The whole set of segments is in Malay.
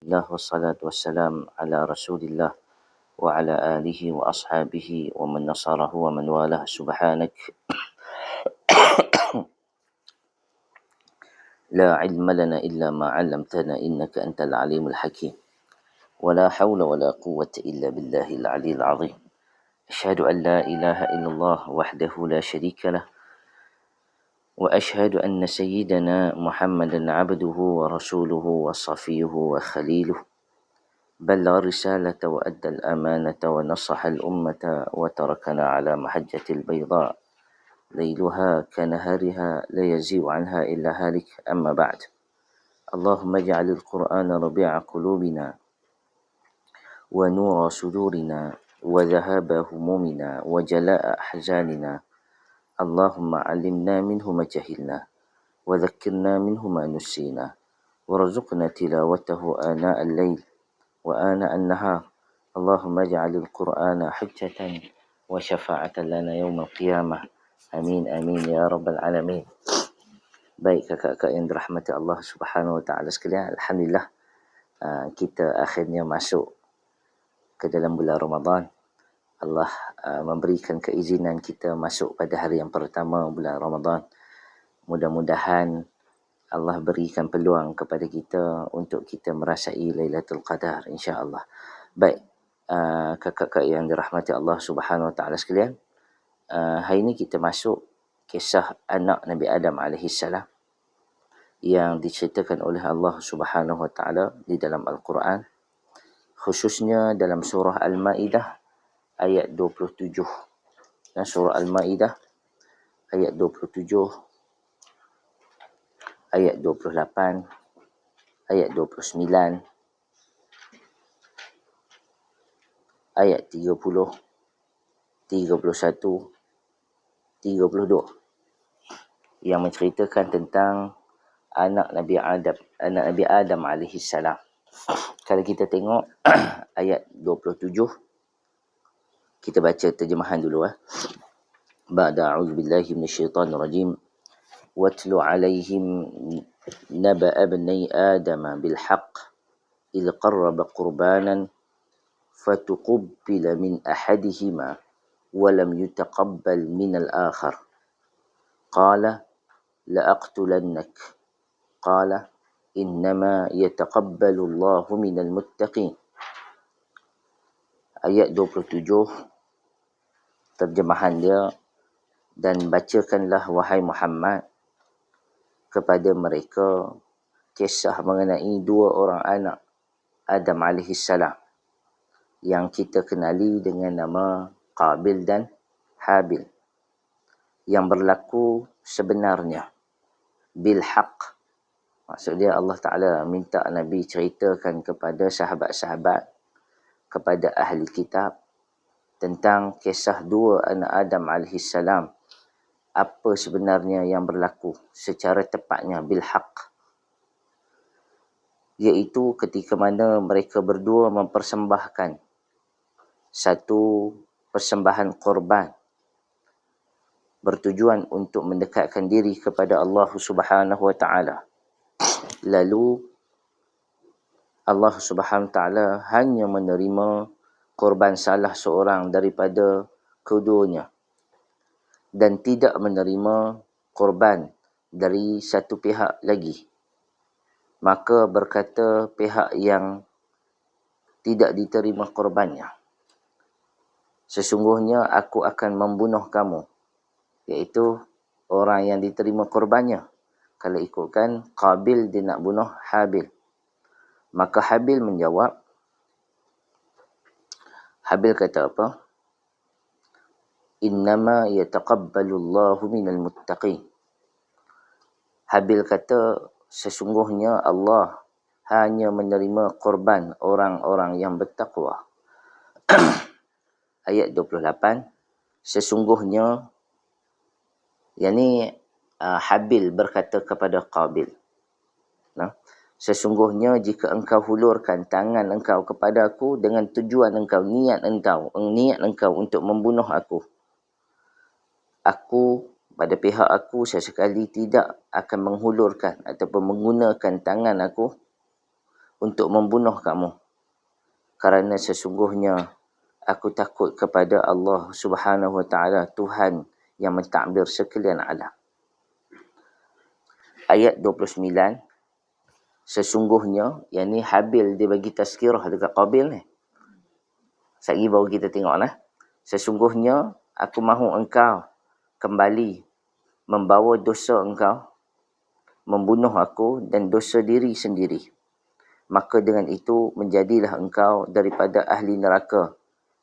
الله والصلاة والسلام على رسول الله وعلى آله وأصحابه ومن نصره ومن والاه. سبحانك لا علم لنا إلا ما علمتنا إنك أنت العليم الحكيم ولا حول ولا قوة إلا بالله العلي العظيم. أشهد أن لا إله إلا الله وحده لا شريك له وأشهد أن سيدنا محمدا عبده ورسوله وصفيه وخليله بلغ الرسالة وأدى الأمانة ونصح الأمة وتركنا على محجة البيضاء ليلها كنهارها لا يزيغ عنها إلا هالك. أما بعد، اللهم اجعل القرآن ربيع قلوبنا ونور صدورنا وذهاب همومنا وجلاء أحزاننا. اللهم علمنا منه ما جهلنا وذكرنا منه ما نسينا وارزقنا تلاوته آناء الليل وآناء النهار. اللهم اجعل القرآن حجة وشفاعة لنا يوم القيامة. Amin, amin ya rabbal alamin. Baik kakak-kakak yang dirahmati Allah Subhanahu wa taala sekalian, alhamdulillah kita akhirnya masuk ke dalam bulan Ramadan. Allah memberikan keizinan kita masuk pada hari yang pertama bulan Ramadan. Mudah-mudahan Allah berikan peluang kepada kita untuk kita merasai Lailatul Qadar, insya-Allah. Baik, kakak-kakak yang dirahmati Allah Subhanahu wa taala sekalian, hari ini kita masuk kisah anak Nabi Adam alaihissalam yang diceritakan oleh Allah Subhanahu wa taala di dalam Al-Quran, khususnya dalam surah Al-Maidah ayat 27. Surah Al-Maidah ayat 27, ayat 28, ayat 29, ayat 30, 31, 32 yang menceritakan tentang anak Nabi Adam alaihi salam. Kalau kita tengok ayat 27, kita baca terjemahan dulu. Ba'da a'udzubillahi minasyaitonir rajim. Watlu 'alaihim naba'a ibni Adam bil haqq idh qarraba qurbanan fatuqubila min ahadihima ولم يتقبل من الآخر قال لأقتلنك قال إنما يتقبل الله من المتقين. Ayat 27 terjemahan dia, dan bacakanlah wahai Muhammad kepada mereka kisah mengenai dua orang anak Adam alaihi salam yang kita kenali dengan nama Qabil dan Habil, yang berlaku sebenarnya bil haq. Maksudnya Allah Ta'ala minta Nabi ceritakan kepada sahabat-sahabat, kepada ahli kitab, tentang kisah dua anak Adam AS, apa sebenarnya yang berlaku secara tepatnya bil haq, iaitu ketika mana mereka berdua mempersembahkan satu persembahan korban bertujuan untuk mendekatkan diri kepada Allah Subhanahu wa taala. Lalu Allah Subhanahu wa taala hanya menerima korban salah seorang daripada keduanya dan tidak menerima korban dari satu pihak lagi. Maka berkata pihak yang tidak diterima korbannya, sesungguhnya aku akan membunuh kamu, iaitu orang yang diterima korbannya. Kalau ikutkan Qabil, dia nak bunuh Habil. Maka Habil menjawab, Habil kata apa? Innama yataqabbalullahu minal muttaqin. Habil kata, sesungguhnya Allah hanya menerima korban orang-orang yang bertakwa. Ayat 28, sesungguhnya, yakni Habil berkata kepada Qabil, sesungguhnya jika engkau hulurkan tangan engkau kepada aku dengan tujuan engkau, niat engkau untuk membunuh aku pada pihak aku sesekali tidak akan menghulurkan ataupun menggunakan tangan aku untuk membunuh kamu. Kerana sesungguhnya aku takut kepada Allah Subhanahu Wa Taala, Tuhan yang mentadbir sekalian alam. Ayat 29, sesungguhnya, yang ni Habil dia bagi tazkirah dekat Qabil ni. Sekali baru kita tengok lah. Sesungguhnya aku mahu engkau kembali membawa dosa engkau, membunuh aku dan dosa diri sendiri. Maka dengan itu menjadilah engkau daripada ahli neraka,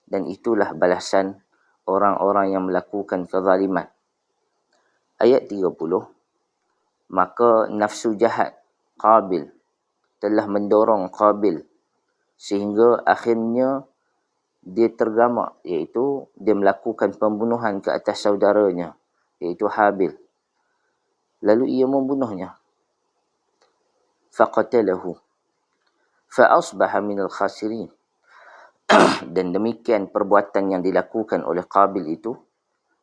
dan itulah balasan orang-orang yang melakukan kezaliman. Ayat 30, maka nafsu jahat Qabil telah mendorong Qabil sehingga akhirnya dia tergamak, iaitu dia melakukan pembunuhan ke atas saudaranya, iaitu Habil. Lalu ia membunuhnya. Faqatalahu fa'asbaha minal khasirin. Dan demikian perbuatan yang dilakukan oleh Qabil itu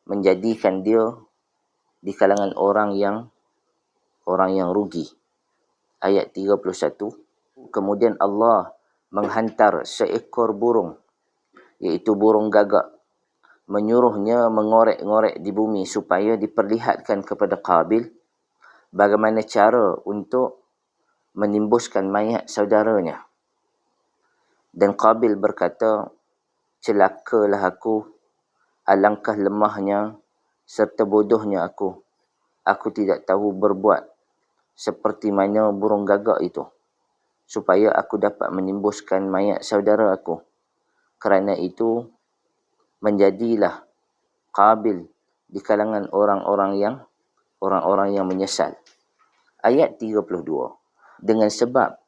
menjadikan dia di kalangan orang yang rugi. Ayat 31, kemudian Allah menghantar seekor burung, iaitu burung gagak, menyuruhnya mengorek-ngorek di bumi supaya diperlihatkan kepada Qabil bagaimana cara untuk menimbuskan mayat saudaranya. Dan Qabil berkata, celakalah aku, alangkah lemahnya serta bodohnya aku. Aku tidak tahu berbuat seperti mana burung gagak itu, supaya aku dapat menimbuskan mayat saudara aku. Kerana itu menjadilah Qabil di kalangan orang-orang yang menyesal. Ayat 32, dengan sebab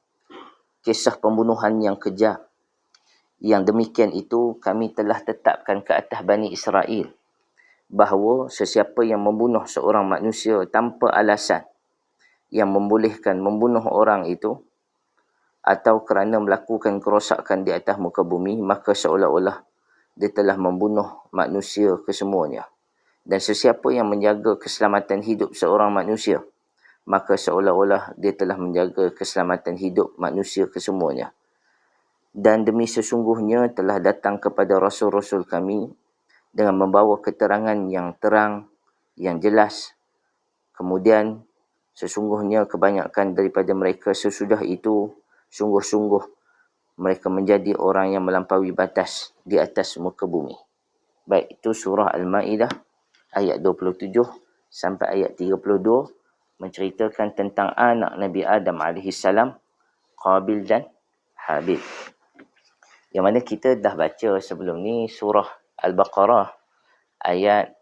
kisah pembunuhan yang kejam yang demikian itu, kami telah tetapkan ke atas Bani Israel bahawa sesiapa yang membunuh seorang manusia tanpa alasan yang membolehkan membunuh orang itu, atau kerana melakukan kerosakan di atas muka bumi, maka seolah-olah dia telah membunuh manusia kesemuanya. Dan sesiapa yang menjaga keselamatan hidup seorang manusia, maka seolah-olah dia telah menjaga keselamatan hidup manusia kesemuanya. Dan demi sesungguhnya telah datang kepada Rasul-Rasul kami dengan membawa keterangan yang terang, yang jelas. Kemudian sesungguhnya kebanyakan daripada mereka sesudah itu sungguh-sungguh mereka menjadi orang yang melampaui batas di atas muka bumi. Baik, itu surah Al-Ma'idah ayat 27 sampai ayat 32, menceritakan tentang anak Nabi Adam AS, Qabil dan Habil. Yang mana kita dah baca sebelum ni surah Al-Baqarah ayat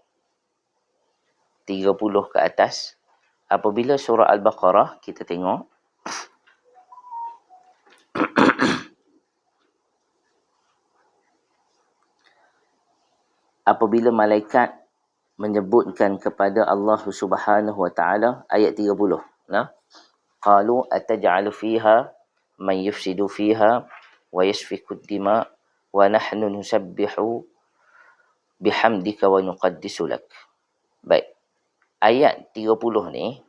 30 ke atas. Apabila surah Al-Baqarah kita tengok, apabila malaikat menyebutkan kepada Allah Subhanahu Wa Taala, ayat 30, nah, qalu ataj'alu fiha man yufsidu fiha wa yasfiku ad-dima wa nahnu nusabbihu bihamdika wa nuqaddisu lak. Baik, ayat 30 ni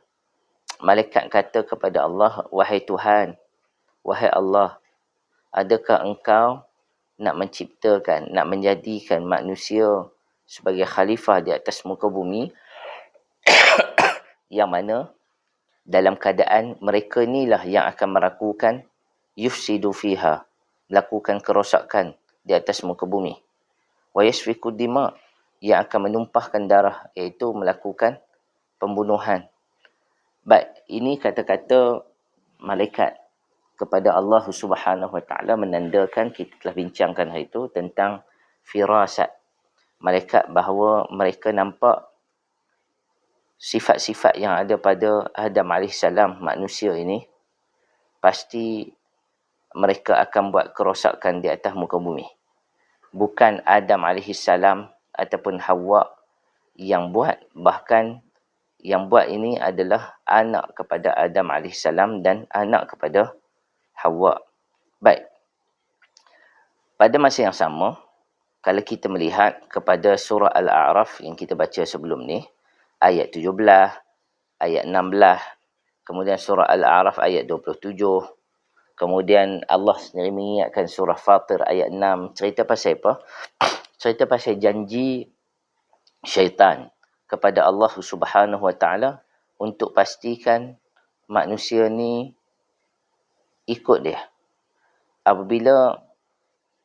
malaikat kata kepada Allah, wahai Tuhan, wahai Allah, adakah engkau nak menciptakan, nak menjadikan manusia sebagai khalifah di atas muka bumi yang mana dalam keadaan mereka inilah yang akan melakukan yufsidu fiha, melakukan kerosakan di atas muka bumi, wa yasfiku dima, yang akan menumpahkan darah, iaitu melakukan pembunuhan. Baik, ini kata-kata malaikat kepada Allah Subhanahu Wa Taala menandakan, kita telah bincangkan hari itu tentang firasat malaikat, bahawa mereka nampak sifat-sifat yang ada pada Adam AS, manusia ini, pasti mereka akan buat kerosakan di atas muka bumi. Bukan Adam AS ataupun Hawa yang buat, bahkan yang buat ini adalah anak kepada Adam AS dan anak kepada Hawa. Baik, pada masa yang sama, kalau kita melihat kepada surah Al-A'raf yang kita baca sebelum ni, ayat 17, ayat 16, kemudian surah Al-A'raf ayat 27, Kemudian Allah sendiri mengingatkan surah Fatir ayat 6. Cerita pasal apa? Cerita pasal janji syaitan kepada Allah Subhanahu Wa Taala untuk pastikan manusia ni ikut dia. Apabila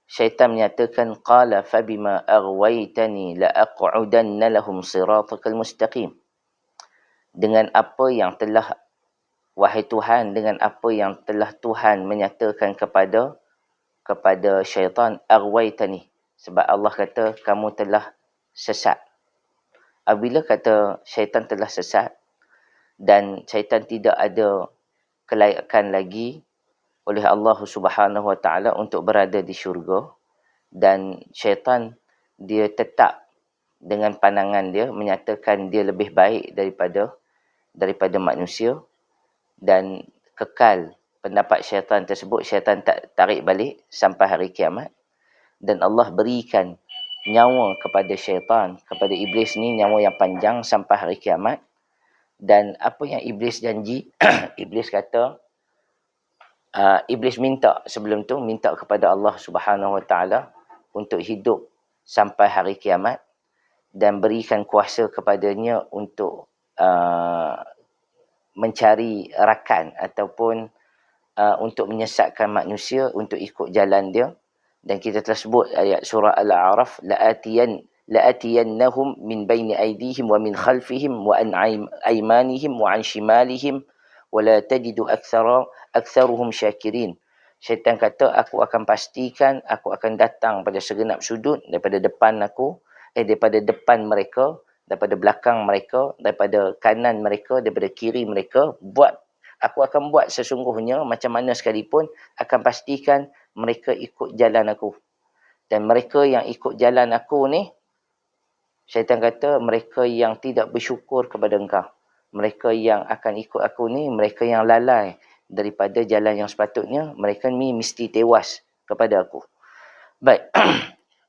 syaitan menyatakan qala fabima aghwaytani la aq'udanna lahum siratakal mustaqim. Dengan apa yang telah wahai Tuhan, dengan apa yang telah Tuhan menyatakan kepada syaitan, aghwaytani, sebab Allah kata kamu telah sesat. Apabila kata syaitan telah sesat dan syaitan tidak ada kelayakan lagi oleh Allah Subhanahu Wa Taala untuk berada di syurga, dan syaitan dia tetap dengan pandangan dia menyatakan dia lebih baik daripada manusia, dan kekal pendapat syaitan tersebut, syaitan tak tarik balik sampai hari kiamat. Dan Allah berikan nyawa kepada syaitan, kepada iblis ni nyawa yang panjang sampai hari kiamat. Dan apa yang iblis janji, iblis kata, iblis minta sebelum tu, minta kepada Allah Subhanahu Wa Taala untuk hidup sampai hari kiamat dan berikan kuasa kepadanya untuk mencari rakan ataupun untuk menyesatkan manusia untuk ikut jalan dia. Dan kita telah sebut ayat surah Al-A'raf, la'atiyannahum min baini aydihim wa min khalfihim wa an aymanihim wa an shimalihim wa la tajidu aktsaruhum syakirin. Syaitan kata, aku akan pastikan, aku akan datang pada segenap sudut, daripada depan mereka, daripada belakang mereka, daripada kanan mereka, daripada kiri mereka. Aku akan buat sesungguhnya macam mana sekalipun, akan pastikan mereka ikut jalan aku. Dan mereka yang ikut jalan aku ni, syaitan kata, mereka yang tidak bersyukur kepada engkau. Mereka yang akan ikut aku ni, mereka yang lalai daripada jalan yang sepatutnya, mereka ni mesti tewas kepada aku. Baik.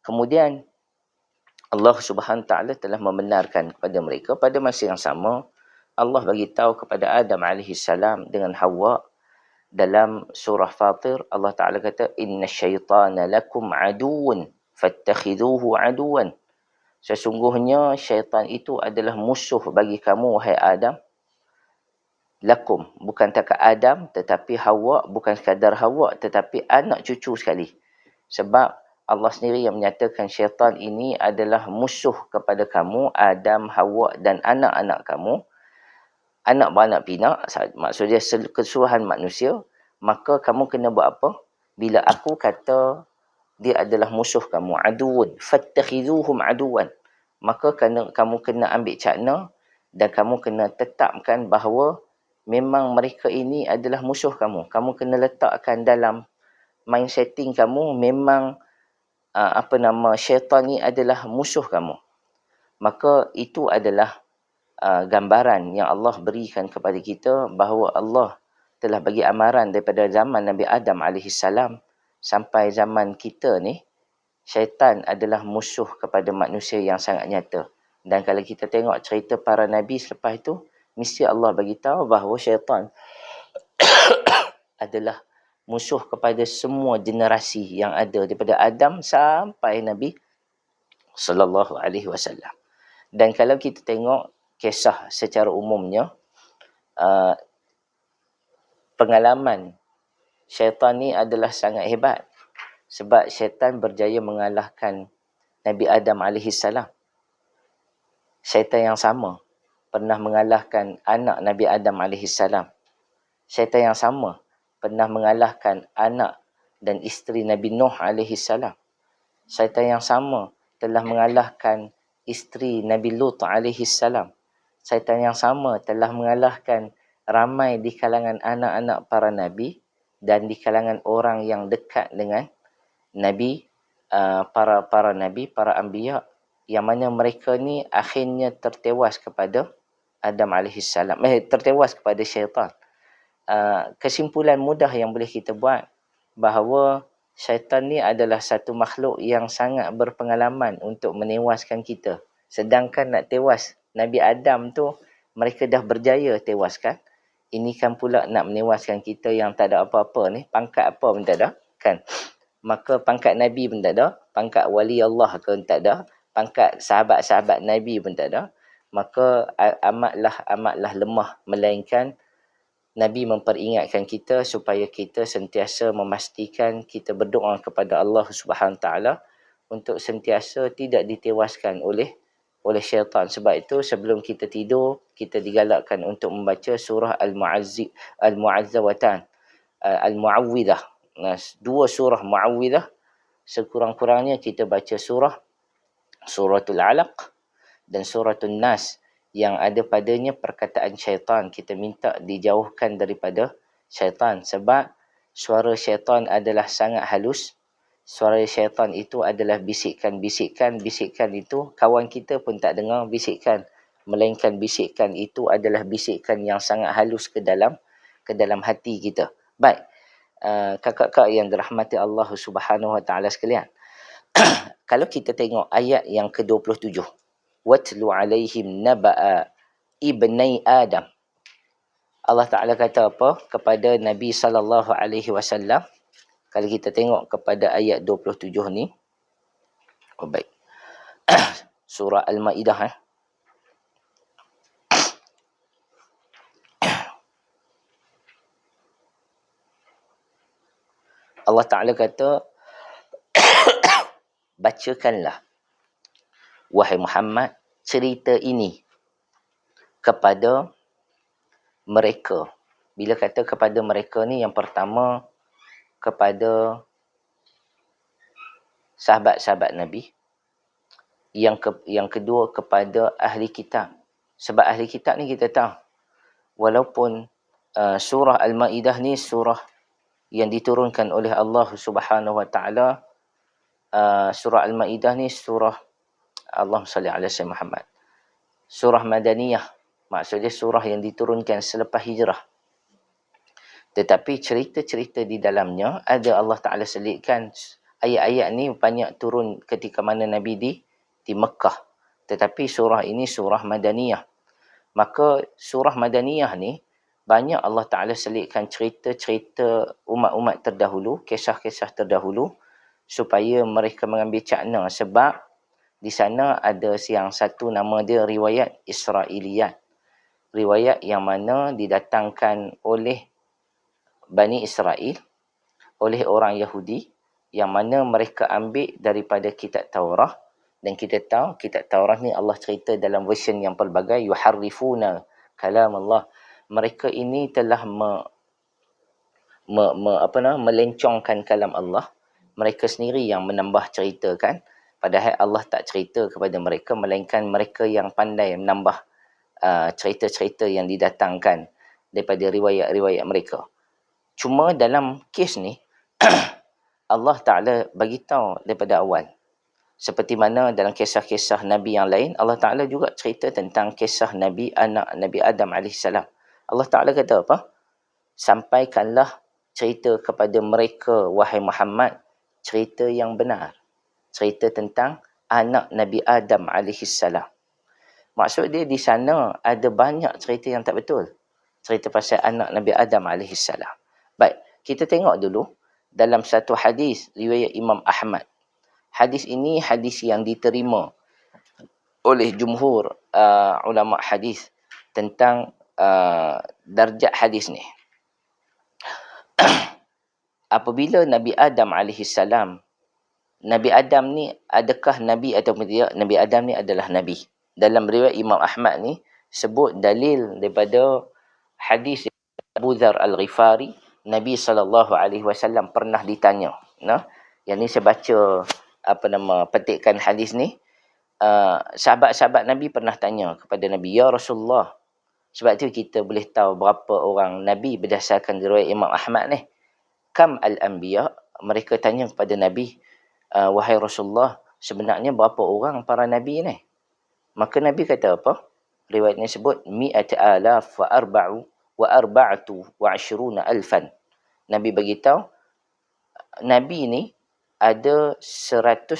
Kemudian Allah Subhanahu Wa Taala telah membenarkan kepada mereka. Pada masa yang sama, Allah bagi tahu kepada Adam AS dengan Hawa dalam surah Fatir. Allah Ta'ala kata, inna syaitana lakum aduun fattakhidhuhu aduan. Sesungguhnya syaitan itu adalah musuh bagi kamu, wahai Adam. Lakum, bukan takat Adam, tetapi Hawa, bukan sekadar Hawa, tetapi anak cucu sekali. Sebab Allah sendiri yang menyatakan syaitan ini adalah musuh kepada kamu, Adam, Hawa dan anak-anak kamu. Anak beranak pinak, maksudnya keseluruhan manusia. Maka kamu kena buat apa? Bila aku kata dia adalah musuh kamu, aduun, fattakhidhuhum aduan, maka kamu kena ambil cakna dan kamu kena tetapkan bahawa memang mereka ini adalah musuh kamu. Kamu kena letakkan dalam mind setting kamu, memang syaitan ni adalah musuh kamu. Maka itu adalah gambaran yang Allah berikan kepada kita bahawa Allah telah bagi amaran daripada zaman Nabi Adam AS sampai zaman kita ni, syaitan adalah musuh kepada manusia yang sangat nyata. Dan kalau kita tengok cerita para Nabi selepas itu, mesti Allah bagi tahu bahawa syaitan adalah musuh kepada semua generasi yang ada daripada Adam sampai Nabi sallallahu alaihi wasallam. Dan kalau kita tengok kisah secara umumnya, pengalaman syaitan ni adalah sangat hebat. Sebab syaitan berjaya mengalahkan Nabi Adam AS. Syaitan yang sama pernah mengalahkan anak Nabi Adam AS. Syaitan yang sama pernah mengalahkan anak dan isteri Nabi Nuh AS. Syaitan yang sama telah mengalahkan isteri Nabi Lut AS. Syaitan yang sama telah mengalahkan ramai di kalangan anak-anak para Nabi dan di kalangan orang yang dekat dengan Nabi, para Nabi, para Anbiya, yang mana mereka ni akhirnya tertewas kepada Adam AS. Tertewas kepada syaitan. Kesimpulan mudah yang boleh kita buat bahawa syaitan ni adalah satu makhluk yang sangat berpengalaman untuk menewaskan kita. Sedangkan nak tewas Nabi Adam tu, mereka dah berjaya tewaskan. Ini kan pula nak menewaskan kita yang tak ada apa-apa ni. Pangkat apa pun tak ada. Kan? Maka pangkat Nabi pun tak ada. Pangkat wali Allah pun tak ada. Pangkat sahabat-sahabat Nabi pun tak ada. Maka amatlah lemah. Melainkan Nabi memperingatkan kita supaya kita sentiasa memastikan kita berdoa kepada Allah Subhanahu Taala untuk sentiasa tidak ditewaskan oleh syaitan. Sebab itu sebelum kita tidur, kita digalakkan untuk membaca surah Al-Mu'azzawatan, Al-Mu'awwidah. Dua surah Mu'awwidah. Sekurang-kurangnya kita baca Suratul Alaq dan Suratul Nas yang ada padanya perkataan syaitan. Kita minta dijauhkan daripada syaitan. Sebab suara syaitan adalah sangat halus. Suara syaitan itu adalah bisikan-bisikan. Bisikan itu kawan kita pun tak dengar bisikan. Melainkan bisikan itu adalah bisikan yang sangat halus ke dalam hati kita. Baik. Kakak-kakak yang dirahmati Allah Subhanahu Wa Taala sekalian. Kalau kita tengok ayat yang ke-27. Watlu alaihim naba'a ibnai Adam. Allah Ta'ala kata apa? Kepada Nabi SAW. Kalau kita tengok kepada ayat 27 ni. Oh baik. Surah Al-Ma'idah. Allah Ta'ala kata, bacakanlah, wahai Muhammad, cerita ini kepada mereka. Bila kata kepada mereka ni, yang pertama kepada sahabat-sahabat Nabi. Yang kedua kepada ahli kitab. Sebab ahli kitab ni kita tahu, walaupun surah Al-Ma'idah ni surah yang diturunkan oleh Allah Subhanahu Wa Taala, surah Al-Ma'idah ni surah, Allahumma salli ala sayyidina Muhammad, surah Madaniyah. Maksudnya surah yang diturunkan selepas hijrah. Tetapi cerita-cerita di dalamnya ada Allah Ta'ala selitkan. Ayat-ayat ni banyak turun ketika mana Nabi di Mekah. Tetapi surah ini surah Madaniyah. Maka surah Madaniyah ni banyak Allah Ta'ala selitkan cerita-cerita umat-umat terdahulu, kisah-kisah terdahulu, supaya mereka mengambil cakna. Sebab di sana ada yang satu nama dia riwayat Israiliyat. Riwayat yang mana didatangkan oleh Bani Israel, oleh orang Yahudi, yang mana mereka ambil daripada kitab Taurah. Dan kita tahu kitab Taurah ni Allah cerita dalam version yang pelbagai, yuharrifuna kalam Allah. Mereka ini telah melencongkan kalam Allah. Mereka sendiri yang menambah ceritakan, padahal Allah tak cerita kepada mereka, melainkan mereka yang pandai menambah cerita-cerita yang didatangkan daripada riwayat-riwayat mereka. Cuma dalam kes ni Allah Ta'ala bagi tahu daripada awal. Seperti mana dalam kisah-kisah Nabi yang lain, Allah Ta'ala juga cerita tentang kisah Nabi, anak Nabi Adam AS. Allah Ta'ala kata apa? Sampaikanlah cerita kepada mereka, wahai Muhammad, cerita yang benar. Cerita tentang anak Nabi Adam AS. Maksud dia di sana ada banyak cerita yang tak betul. Cerita pasal anak Nabi Adam AS. Baik, kita tengok dulu dalam satu hadis riwayat Imam Ahmad. Hadis ini hadis yang diterima oleh jumhur ulama hadis tentang darjat hadis ni. Apabila Nabi Adam AS, Nabi Adam ni adakah Nabi atau tidak? Nabi Adam ni adalah Nabi. Dalam riwayat Imam Ahmad ni sebut dalil daripada hadis Abu Dzar Al-Ghifari. Nabi SAW pernah ditanya. Yang ni saya baca petikan hadis ni. Sahabat-sahabat Nabi pernah tanya kepada Nabi, ya Rasulullah. Sebab tu kita boleh tahu berapa orang Nabi berdasarkan riwayat Imam Ahmad ni. Kam al-anbiya, mereka tanya kepada Nabi, wahai Rasulullah, sebenarnya berapa orang para Nabi ni? Maka Nabi kata apa? Riwayat ni sebut, mi'at alaf wa arba'atu wa ashruna alfan. Nabi beritahu, Nabi ni ada 100,000.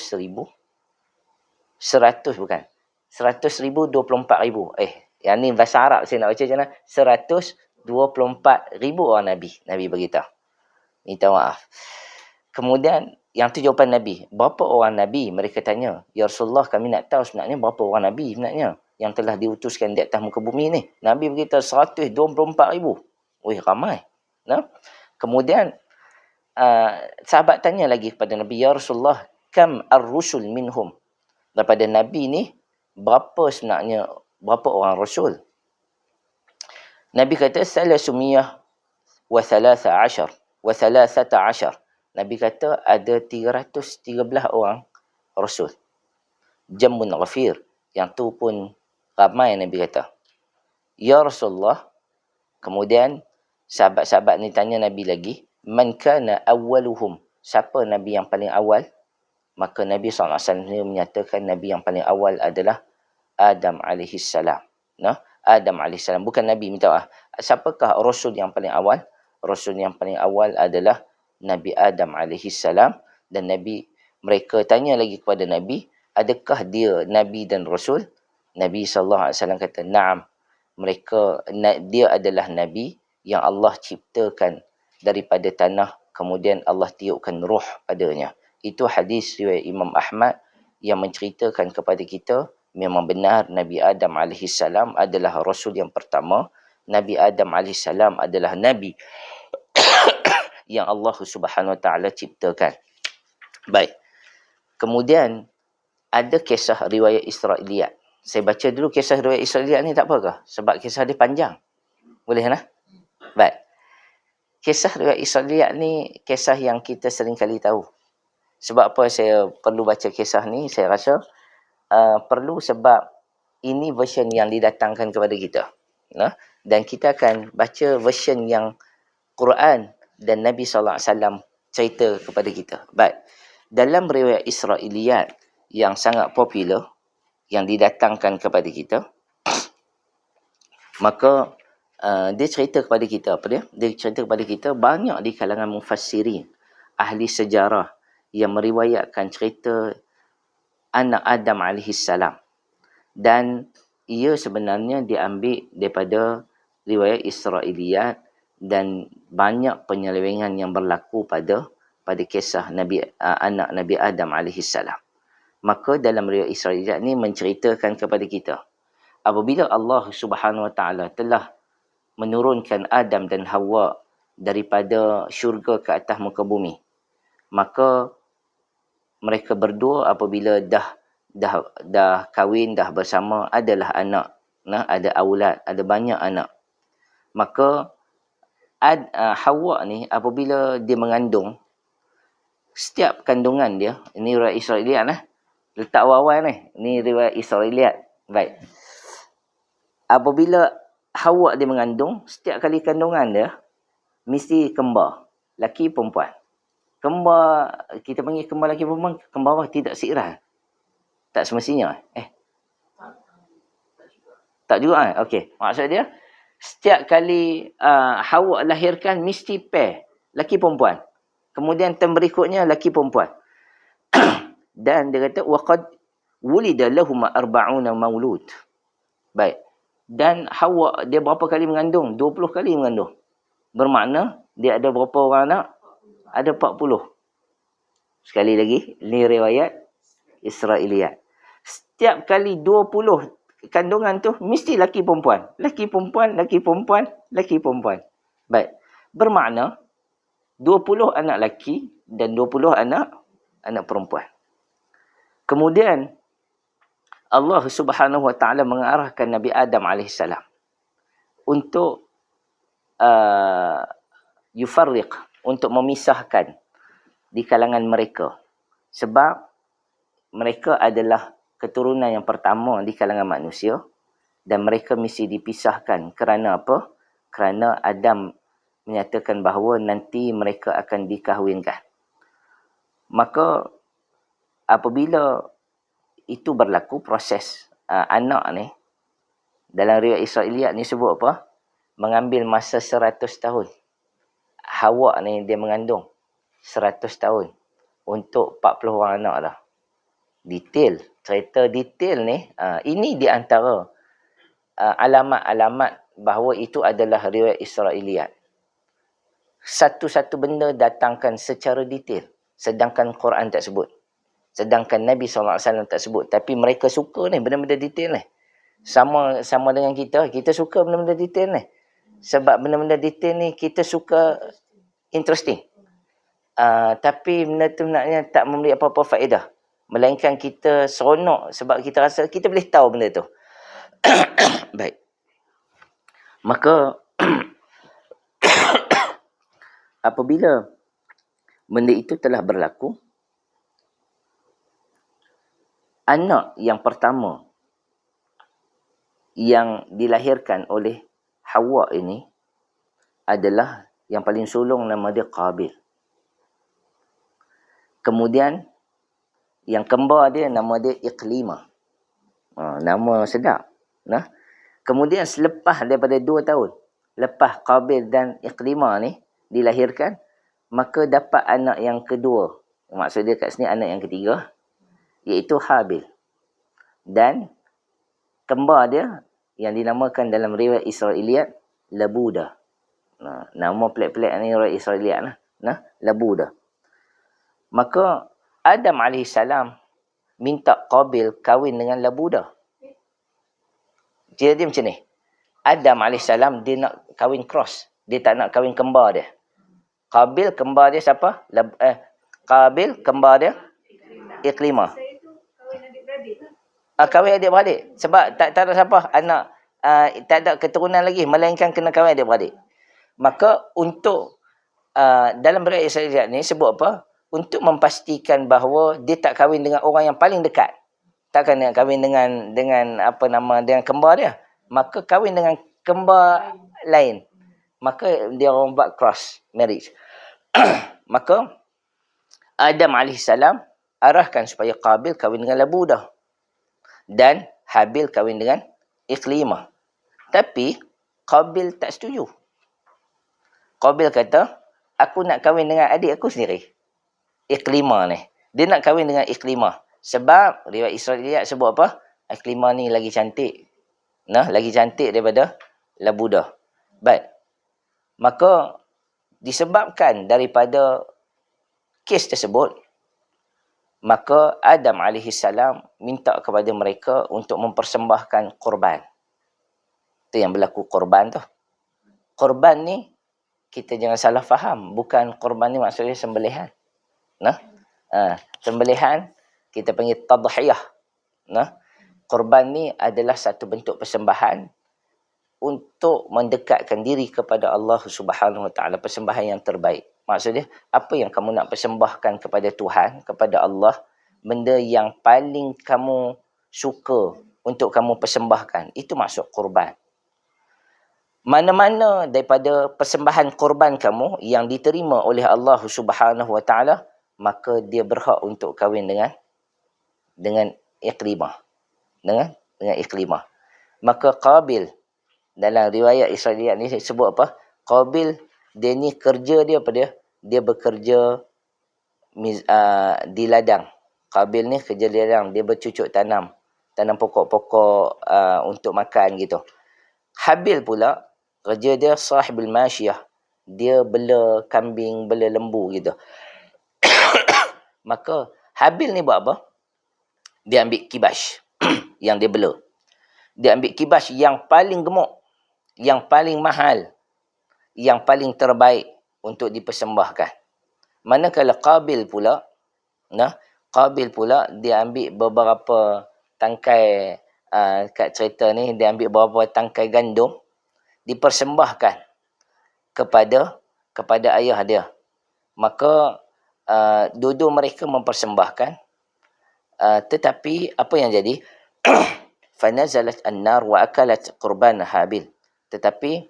100 24,000. Yang ni bahasa Arab saya nak baca macam mana? 124,000 24,000 orang Nabi. Nabi beritahu. Minta maaf. Kemudian, yang tu jawapan Nabi. Berapa orang Nabi? Mereka tanya. Ya Rasulullah, kami nak tahu sebenarnya berapa orang Nabi sebenarnya yang telah diutuskan di atas muka bumi ni. Nabi beritahu 124,000. Wih, ramai. Nah? Kemudian, sahabat tanya lagi kepada Nabi. Ya Rasulullah, kam ar-rusul minhum? Daripada Nabi ni, berapa sebenarnya, berapa orang Rasul? Nabi kata, salasumiyah wa thalatha ashar. Wa thalathata ashar. Nabi kata ada 313 orang Rasul. Jamun ghafir. Yang tu pun ramai Nabi kata. Ya Rasulullah. Kemudian sahabat-sahabat ni tanya Nabi lagi. Man kana awwaluhum. Siapa Nabi yang paling awal? Maka Nabi SAW menyatakan Nabi yang paling awal adalah Adam AS. Nah, Adam AS. Bukan Nabi, minta maaf. Siapakah Rasul yang paling awal? Rasul yang paling awal adalah Nabi Adam AS. Dan Nabi, mereka tanya lagi kepada Nabi, adakah dia Nabi dan Rasul? Nabi SAW kata, na'am. Dia adalah Nabi yang Allah ciptakan daripada tanah, kemudian Allah tiupkan roh padanya. Itu hadis riwayat Imam Ahmad yang menceritakan kepada kita, memang benar Nabi Adam AS adalah Rasul yang pertama. Nabi Adam AS adalah Nabi yang Allah Subhanahu Wa Taala ciptakan. Baik. Kemudian ada kisah riwayat Israiliyat. Saya baca dulu kisah riwayat Israiliyat ni, tak apakah? Sebab kisah dia panjang. Boleh nah? Baik. Kisah riwayat Israiliyat ni kisah yang kita sering kali tahu. Sebab apa saya perlu baca kisah ni? Saya rasa perlu sebab ini version yang didatangkan kepada kita. Nah? Dan kita akan baca version yang Quran dan Nabi SAW cerita kepada kita. Baik. Dalam riwayat Israiliyat yang sangat popular, yang didatangkan kepada kita, maka dia cerita kepada kita, apa dia? Dia cerita kepada kita, banyak di kalangan mufassirin, ahli sejarah, yang meriwayatkan cerita anak Adam AS. Dan ia sebenarnya diambil daripada riwayat Israiliyat, dan banyak penyelewengan yang berlaku pada kisah anak Nabi Adam AS. Maka dalam riwayat Israiliyat ni menceritakan kepada kita, apabila Allah Subhanahu Wa Taala telah menurunkan Adam dan Hawa daripada syurga ke atas muka bumi, maka mereka berdua apabila dah kahwin, dah bersama, adalah anak, ada aulad, ada banyak anak. Maka Hawa ni apabila dia mengandung, setiap kandungan dia, ini riwayat Israiliyat letak awal-awal ni riwayat Israiliyat. Baik. Apabila Hawa dia mengandung, setiap kali kandungan dia mesti kembar, laki perempuan. Kembar, kita panggil kembar laki perempuan, kembar apa? Tidak seiras. Tak semestinya. Tak juga. Okey. Maksud dia, setiap kali Hawa lahirkan mesti pair, laki perempuan. Kemudian term berikutnya laki perempuan. Dan dia kata waqad wulida lahum 40 maulud. Baik. Dan Hawa dia berapa kali mengandung? 20 kali mengandung. Bermakna dia ada berapa orang anak? Ada 40. Sekali lagi, ini riwayat Israiliyat. Setiap kali 20 kandungan tu mesti laki perempuan. Laki perempuan, laki perempuan, laki perempuan. Baik. Bermakna 20 anak laki dan 20 anak perempuan. Kemudian Allah Subhanahu Wa Taala mengarahkan Nabi Adam AS untuk yufarriq, untuk memisahkan di kalangan mereka. Sebab mereka adalah keturunan yang pertama di kalangan manusia, dan mereka mesti dipisahkan. Kerana apa? Kerana Adam menyatakan bahawa nanti mereka akan dikahwinkan. Maka apabila itu berlaku, proses anak ni, dalam riwayat Israiliyat ni sebut apa? Mengambil masa 100 tahun. Hawa ni dia mengandung 100 tahun untuk 40 orang anak lah. Detail, cerita detail ni, ini di antara alamat-alamat bahawa itu adalah riwayat Israiliyat. Satu-satu benda datangkan secara detail. Sedangkan Quran tak sebut. Sedangkan Nabi SAW tak sebut. Tapi mereka suka ni benda-benda detail ni. Sama dengan kita. Kita suka benda-benda detail ni. Sebab benda-benda detail ni kita suka interesting. Tapi benda tu naknya tak memberi apa-apa faedah. Melainkan kita seronok sebab kita rasa kita boleh tahu benda tu. Baik. Maka apabila benda itu telah berlaku, anak yang pertama yang dilahirkan oleh Hawa ini adalah yang paling sulung, nama dia Qabil. Kemudian yang kembar dia nama dia Iqlimah. Nama sedap. Nah. Kemudian selepas daripada 2 tahun, lepas Qabil dan Iqlimah ni dilahirkan, maka dapat anak yang kedua. Maksud dia kat sini anak yang ketiga, iaitu Habil. Dan kembar dia yang dinamakan dalam riwayat Israiliyat Labuda. Nama pelik-pelik ni riwayat Israiliyat lah. Labuda. Maka Adam AS minta Qabil kahwin dengan Labuda. Dia macam ni. Adam AS dia nak kahwin cross. Dia tak nak kahwin kembar dia. Qabil kembar dia siapa? Qabil kembar dia Iqlimah. Kahwin adik-beradik. Sebab tak ada siapa anak, tak ada keturunan lagi, melainkan kena kahwin adik-beradik. Maka untuk dalam riwayat Israiliyat ni sebut apa? Untuk memastikan bahawa dia tak kahwin dengan orang yang paling dekat. Takkan nak kahwin dengan dengan kembar dia. Maka kahwin dengan kembar lain. Maka dia orang buat cross marriage. Maka Adam AS arahkan supaya Qabil kahwin dengan Labudah. Dan Habil kahwin dengan Iqlimah. Tapi Qabil tak setuju. Qabil kata, aku nak kahwin dengan adik aku sendiri. Iqlimah ni. Dia nak kahwin dengan Iqlimah. Sebab riwayat Israiliyat sebut apa? Iqlimah ni lagi cantik. Lagi cantik daripada Labudah. Baik. Maka disebabkan daripada kes tersebut, maka Adam AS minta kepada mereka untuk mempersembahkan korban. Itu yang berlaku korban tu. Korban ni kita jangan salah faham. Bukan korban ni maksudnya sembelihan. Sembelihan kita panggil tadhiyah. Korban ni adalah satu bentuk persembahan untuk mendekatkan diri kepada Allah Subhanahu Wa Taala, persembahan yang terbaik. Maksudnya, apa yang kamu nak persembahkan kepada Tuhan, kepada Allah, benda yang paling kamu suka untuk kamu persembahkan, itu masuk korban. Mana-mana daripada persembahan korban kamu yang diterima oleh Allah Subhanahu Wa Taala, maka dia berhak untuk kahwin dengan Iqlimah. Dengan Iqlimah. Maka Qabil, dalam riwayat Israiliyat ni sebut apa? Qabil, dia ni kerja dia apa dia? Dia bekerja di ladang. Qabil ni kerja di ladang. Dia bercucuk tanam pokok-pokok untuk makan gitu. Habil pula, kerja dia sahibul masyiyah. Dia bela kambing, bela lembu gitu. Maka Habil ni buat apa? Dia ambil kibash yang dia bela. Dia ambil kibash yang paling gemuk, yang paling mahal, yang paling terbaik untuk dipersembahkan. Manakala Qabil pula, dia ambil beberapa tangkai, kat cerita ni dia ambil beberapa tangkai gandum, dipersembahkan kepada ayah dia. Maka dua-dua mereka mempersembahkan, tetapi apa yang jadi? Fanazalat an-nar wa akalat qurban Habil. Tetapi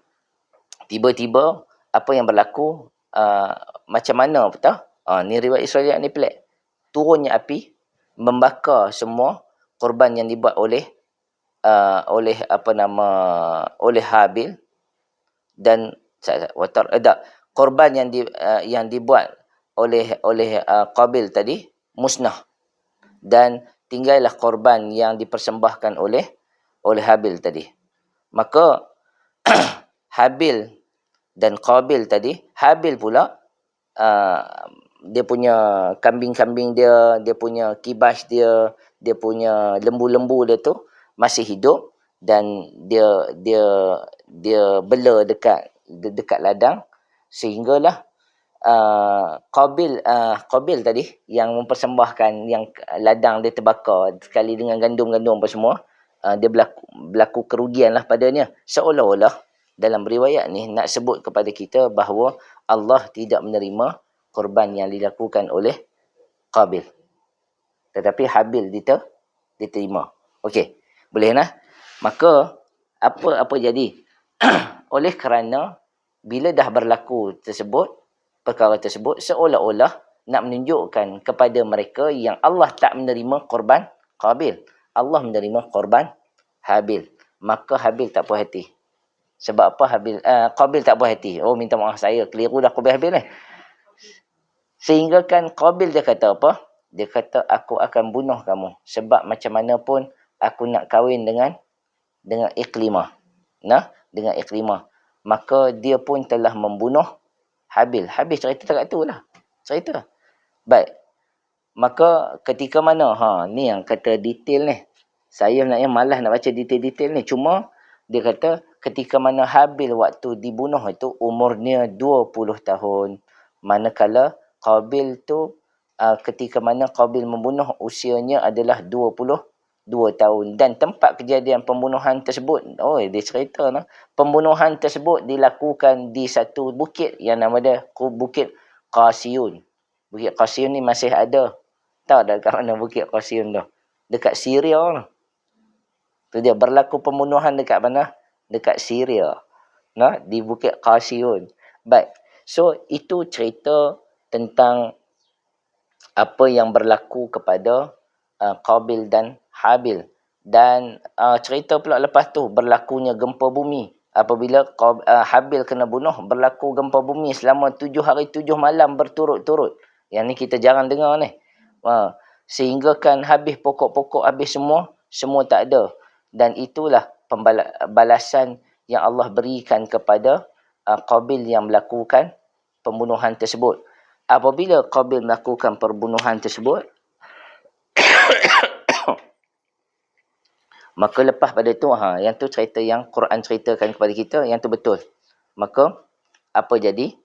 tiba-tiba apa yang berlaku, macam mana betul? Ni riwayat Israiliyat ni pelik. Turunnya api membakar semua korban yang dibuat oleh Habil, dan korban yang dibuat oleh Qabil tadi musnah, dan tinggallah korban yang dipersembahkan oleh Habil tadi. Maka Habil dan Qabil tadi, Habil pula dia punya kambing-kambing dia, dia punya kibas dia, dia punya lembu-lembu dia tu masih hidup dan dia bela dekat ladang sehinggalah Qabil tadi yang mempersembahkan yang ladang dia terbakar sekali dengan gandum-gandum apa semua, dia berlaku kerugian lah padanya, seolah-olah dalam riwayat ni nak sebut kepada kita bahawa Allah tidak menerima korban yang dilakukan oleh Qabil, tetapi Habil diterima. Okey, boleh nah. Maka apa jadi? Oleh kerana bila dah berlaku perkara tersebut, seolah-olah nak menunjukkan kepada mereka yang Allah tak menerima korban Qabil, Allah menerima korban Habil. Maka Habil tak puas hati. Sebab apa Qabil tak puas hati? Oh, minta maaf, saya keliru dah Qabil Habil ni. Sehingga kan Qabil dia kata apa? Dia kata, aku akan bunuh kamu. Sebab macam mana pun aku nak kahwin dengan Ikrimah. Nah, dengan Ikrimah. Maka dia pun telah membunuh Habil. Habis cerita dekat tu lah. Cerita. Baik. Maka ketika mana? Ni yang kata detail ni. Saya nak malas nak baca detail-detail ni. Cuma dia kata ketika mana Habil waktu dibunuh itu umurnya 20 tahun. Manakala Qabil tu ketika mana Qabil membunuh usianya adalah 22 tahun. Dan tempat kejadian pembunuhan tersebut, dia cerita lah. Pembunuhan tersebut dilakukan di satu bukit yang nama dia Bukit Qasiyun. Bukit Qasiyun ni masih ada. Tahu tak kat mana Bukit Qasiyun tu? Dekat Syria lah. Tu dia berlaku pembunuhan dekat mana? Dekat Syria. Nah, di Bukit Qasiyun. Baik. So, itu cerita tentang apa yang berlaku kepada Qabil dan Habil. Dan cerita pula lepas tu berlakunya gempa bumi. Apabila Habil kena bunuh, berlaku gempa bumi selama 7 hari 7 malam berturut-turut. Yang ni kita jarang dengar ni. Sehingga kan habis pokok-pokok, habis semua tak ada. Dan itulah balasan yang Allah berikan kepada Qabil yang melakukan pembunuhan tersebut. Apabila Qabil melakukan perbunuhan tersebut, maka lepas pada tu, yang tu cerita yang Quran ceritakan kepada kita, yang tu betul. Maka apa jadi?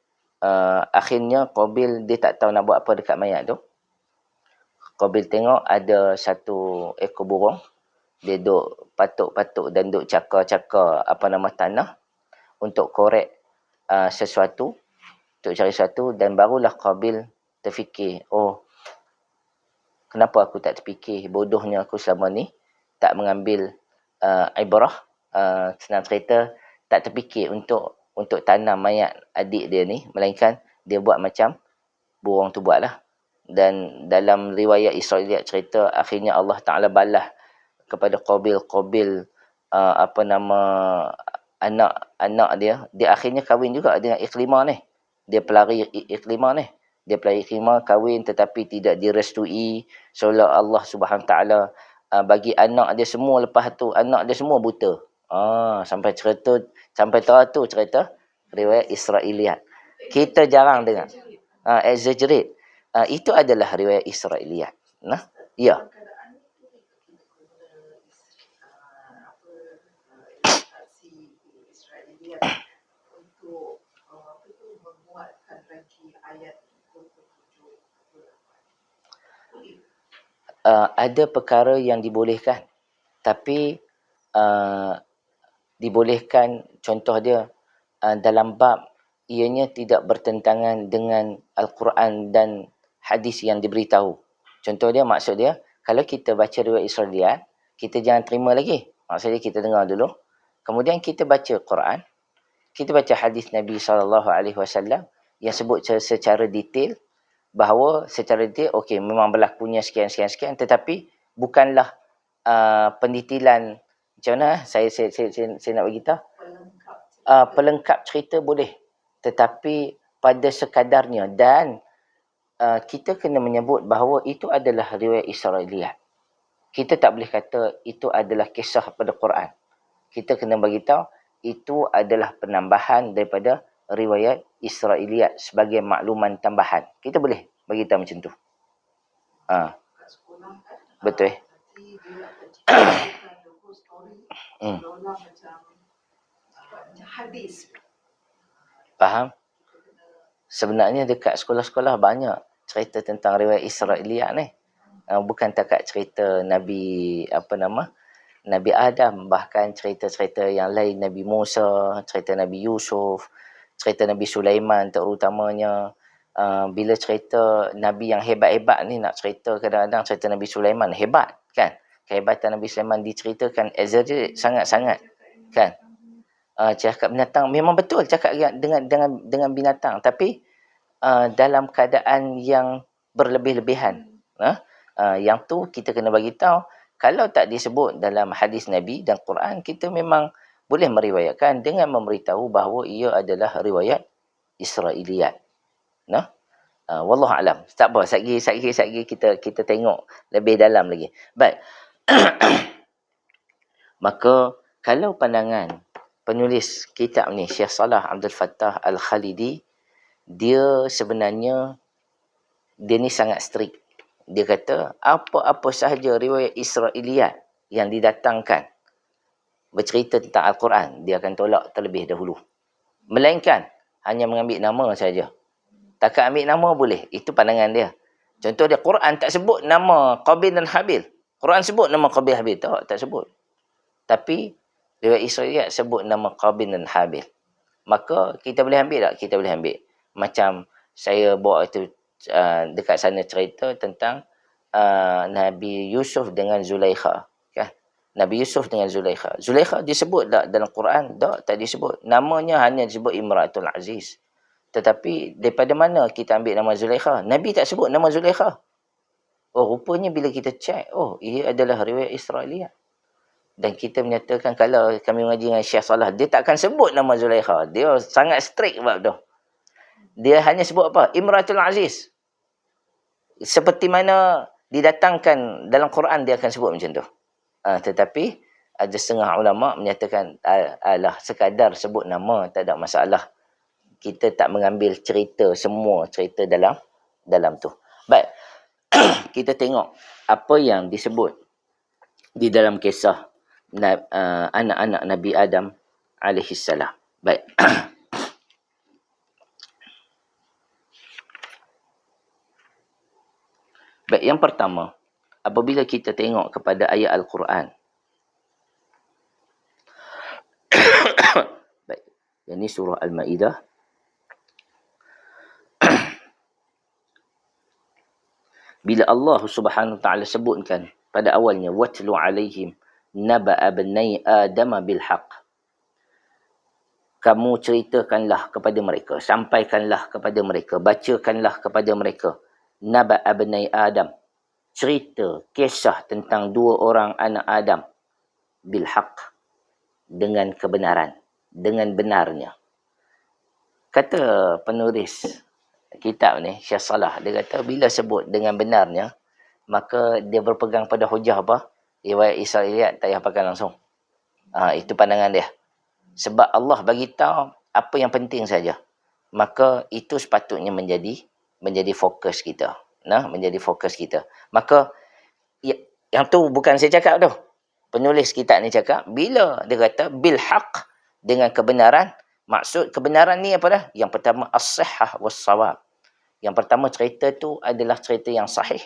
Akhirnya Qabil dia tak tahu nak buat apa dekat mayat tu. Qabil tengok ada satu ekor burung. Dia duk patuk-patuk dan duk cakar-cakar tanah untuk korek sesuatu, untuk cari sesuatu. Dan barulah Qabil terfikir, kenapa aku tak terfikir? Bodohnya aku selama ni tak mengambil ibrah, senang cerita, tak terfikir untuk tanam mayat adik dia ni, melainkan dia buat macam burung tu buatlah. Dan dalam riwayat Israiliyat cerita, akhirnya Allah Ta'ala balas kepada Qabil anak dia akhirnya kahwin juga dengan Ikrimah ni. Dia pelari Ikrimah ni. Dia pelari Ikrimah kahwin tetapi tidak direstui. Seolah Allah Subhanahu Ta'ala bagi anak dia semua, lepas tu anak dia semua buta. Sampai teratur cerita riwayat Israiliyat. Kita jarang dengar. Exaggerate. Itu adalah riwayat Israiliyat. Nah, ya. Ada perkara yang dibolehkan, tapi dibolehkan, contoh dia dalam bab ianya tidak bertentangan dengan Al-Quran dan hadis yang diberitahu. Contoh dia, maksud dia, kalau kita baca riwayat Israiliyat, kita jangan terima lagi. Maksudnya kita dengar dulu, kemudian kita baca Quran, kita baca hadis Nabi SAW yang sebut secara detail, bahawa secara detail, memang berlakunya sekian, tetapi bukanlah pendetailan. Macam mana? Saya nak beritahu. Pelengkap cerita boleh, tetapi pada sekadarnya. Dan kita kena menyebut bahawa itu adalah riwayat Israiliyat. Kita tak boleh kata itu adalah kisah pada Quran. Kita kena beritahu itu adalah penambahan daripada riwayat Israiliyat sebagai makluman tambahan. Kita boleh bagi tahu macam tu. Betul. Faham? Sebenarnya dekat sekolah-sekolah banyak cerita tentang riwayat Israiliyat ni. Bukan takat cerita Nabi Nabi Adam, bahkan cerita-cerita yang lain, Nabi Musa, cerita Nabi Yusuf, cerita Nabi Sulaiman terutamanya. Bila cerita Nabi yang hebat-hebat ni nak cerita, kadang-kadang cerita Nabi Sulaiman hebat kan. Kehebatan Nabi Sulaiman diceritakan exaggerate sangat-sangat kan. Cakap binatang memang betul cakap dengan binatang, tapi dalam keadaan yang berlebih-lebihan. Yang tu kita kena bagi tahu, kalau tak disebut dalam hadis Nabi dan Quran, kita memang boleh meriwayatkan dengan memberitahu bahawa ia adalah riwayat Israiliyat. Wallahu alam. Tak apa, satgi kita tengok lebih dalam lagi. Baik. Maka kalau pandangan penulis kitab ni, Syekh Salah Abdul Fattah Al-Khalidi, dia sebenarnya dia ni sangat strict. Dia kata apa-apa sahaja riwayat Israiliyat yang didatangkan bercerita tentang Al-Quran, dia akan tolak terlebih dahulu. Melainkan hanya mengambil nama saja. Takkan ambil nama boleh. Itu pandangan dia. Contoh dia, Quran tak sebut nama Qabil dan Habil. Quran sebut nama Qabil Habil. Tak sebut. Tapi riwayat Israiliyat sebut nama Qabil dan Habil. Maka kita boleh ambil tak? Kita boleh ambil. Macam saya bawa itu dekat sana cerita tentang Nabi Yusuf dengan Zulaikha. Kan? Nabi Yusuf dengan Zulaikha. Zulaikha disebut tak dalam Quran? Tak disebut. Namanya hanya disebut Imratul Aziz. Tetapi daripada mana kita ambil nama Zulaikha? Nabi tak sebut nama Zulaikha. Rupanya bila kita cek, ia adalah riwayat Israiliyat. Dan kita menyatakan, kalau kami mengaji dengan Syekh Salah, dia takkan sebut nama Zulaikha. Dia sangat strict bab tu. Dia hanya sebut apa? Imratul Aziz. Seperti mana didatangkan dalam Quran, dia akan sebut macam tu. Tetapi ada setengah ulama menyatakan, alah, sekadar sebut nama tak ada masalah. Kita tak mengambil cerita, semua cerita dalam tu. Baik. Kita tengok apa yang disebut di dalam kisah anak-anak Nabi Adam alaihissalam. Baik. Baik, yang pertama, apabila kita tengok kepada ayat Al-Quran. Baik. Ini surah Al-Ma'idah. Bila Allah Subhanahu wa taala sebutkan pada awalnya, watlu alaihim naba'a bani Adam bil haqq. Kamu ceritakanlah kepada mereka, sampaikanlah kepada mereka, bacakanlah kepada mereka naba'a bani Adam, cerita, kisah tentang dua orang anak Adam, bil haqq, dengan kebenaran, dengan benarnya. Kata penulis kitab ni, Syekh Salah, dia kata bila sebut dengan benarnya, maka dia berpegang pada hujah apa? Riwayat Israiliyat tak payah pakai langsung. Itu pandangan dia. Sebab Allah bagi tahu apa yang penting saja. Maka itu sepatutnya menjadi fokus kita. Menjadi fokus kita. Maka yang tu bukan saya cakap tu. Penulis kitab ni cakap, bila dia kata bil haqq, dengan kebenaran, maksud kebenaran ni apa dah? Yang pertama as-sihhah was-shawab. Yang pertama, cerita tu adalah cerita yang sahih.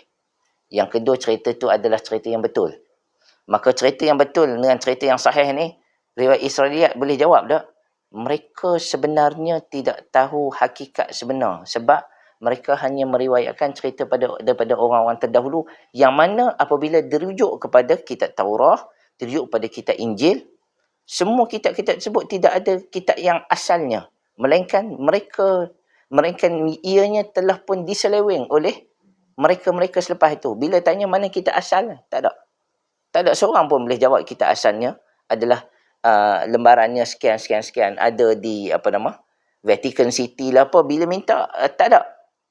Yang kedua, cerita tu adalah cerita yang betul. Maka cerita yang betul dengan cerita yang sahih ni, riwayat Israiliyat boleh jawab tak? Mereka sebenarnya tidak tahu hakikat sebenar. Sebab mereka hanya meriwayatkan cerita daripada orang-orang terdahulu, yang mana apabila dirujuk kepada kitab Taurah, dirujuk kepada kitab Injil, semua kitab-kitab tersebut tidak ada kitab yang asalnya. Melainkan ianya telah pun diseleweng oleh mereka-mereka selepas itu. Bila tanya mana kitab asal, tak ada. Tak ada seorang pun boleh jawab kitab asalnya adalah lembarannya sekian. Ada di Vatican City lah apa. Bila minta, tak ada.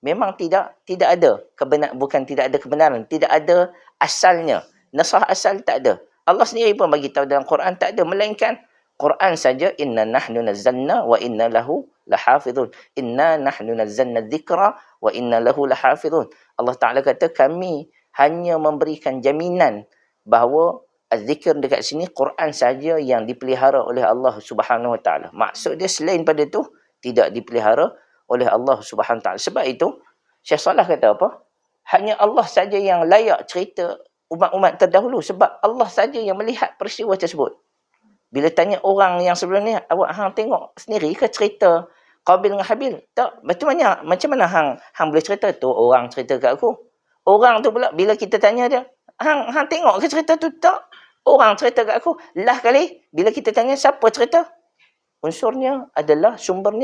Memang tidak ada bukan tidak ada kebenaran, tidak ada asalnya. Nasah asal tak ada. Allah sendiri pun bagi tahu dalam Quran tak ada, melainkan Quran saja, inna nahnu nazzalna wa inna lahu lahafizun. Inna nahnu nazzalna dzikra wa inna lahu lahafizun. Allah Ta'ala kata kami hanya memberikan jaminan bahawa zikir dekat sini Quran saja yang dipelihara oleh Allah Subhanahu Wa Ta'ala. Maksud dia selain pada tu tidak dipelihara oleh Allah Subhanahu Wa Ta'ala. Sebab itu Syekh Salah kata apa? Hanya Allah saja yang layak cerita umat-umat terdahulu sebab Allah saja yang melihat peristiwa tersebut. Bila tanya orang yang sebelum ni, awak hang tengok sendiri ke cerita Qabil dengan Habil? Tak. Macam mana hang boleh cerita tu? Orang cerita kat aku. Orang tu pula bila kita tanya dia, hang tengok ke cerita tu? Tak. Orang cerita kat aku. Lah kali bila kita tanya siapa cerita? Unsurnya adalah sumber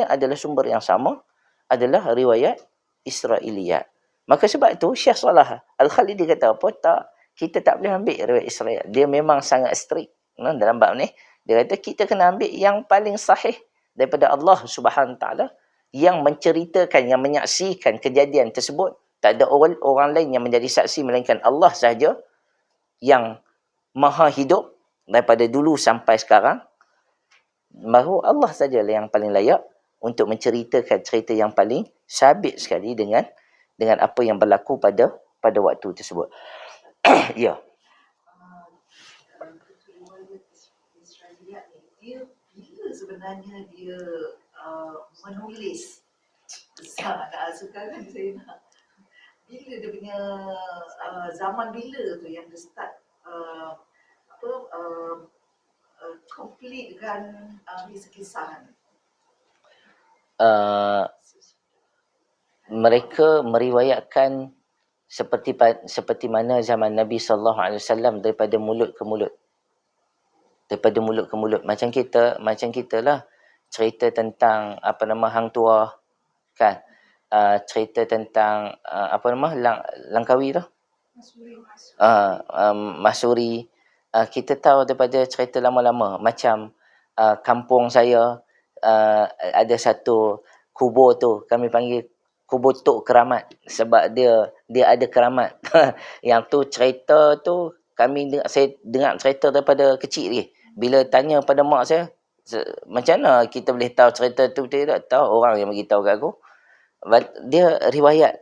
yang sama, adalah riwayat Israiliyat. Maka sebab itu Syekh Salah Al-Khalidi kata apa? Tak. Kita tak boleh ambil riwayat Israiliyat. Dia memang sangat strict dalam bab ni. Dia kata kita kena ambil yang paling sahih daripada Allah Subhanahu Taala yang menceritakan, yang menyaksikan kejadian tersebut. Tak ada orang lain yang menjadi saksi melainkan Allah sahaja yang maha hidup daripada dulu sampai sekarang. Baru Allah sajalah yang paling layak untuk menceritakan cerita yang paling sabit sekali dengan apa yang berlaku pada waktu tersebut. Ya. Dia bila sebenarnya dia menulis sekarang saya nak bila dia punya zaman bila tu yang dia start complete dengan kisah-kisah Mereka meriwayatkan seperti mana zaman Nabi sallallahu alaihi wasallam daripada mulut ke mulut. Macam kita lah cerita tentang hang tua kan, cerita tentang Langkawi tu, Masuri. Kita tahu daripada cerita lama-lama macam kampung saya ada satu kubur tu kami panggil kubur Tok Keramat sebab dia ada keramat. Yang tu cerita tu saya dengar cerita daripada kecil lagi. Bila tanya pada mak saya, macam mana kita boleh tahu cerita tu? Tidak tahu, orang yang beritahu kat aku. Dia riwayat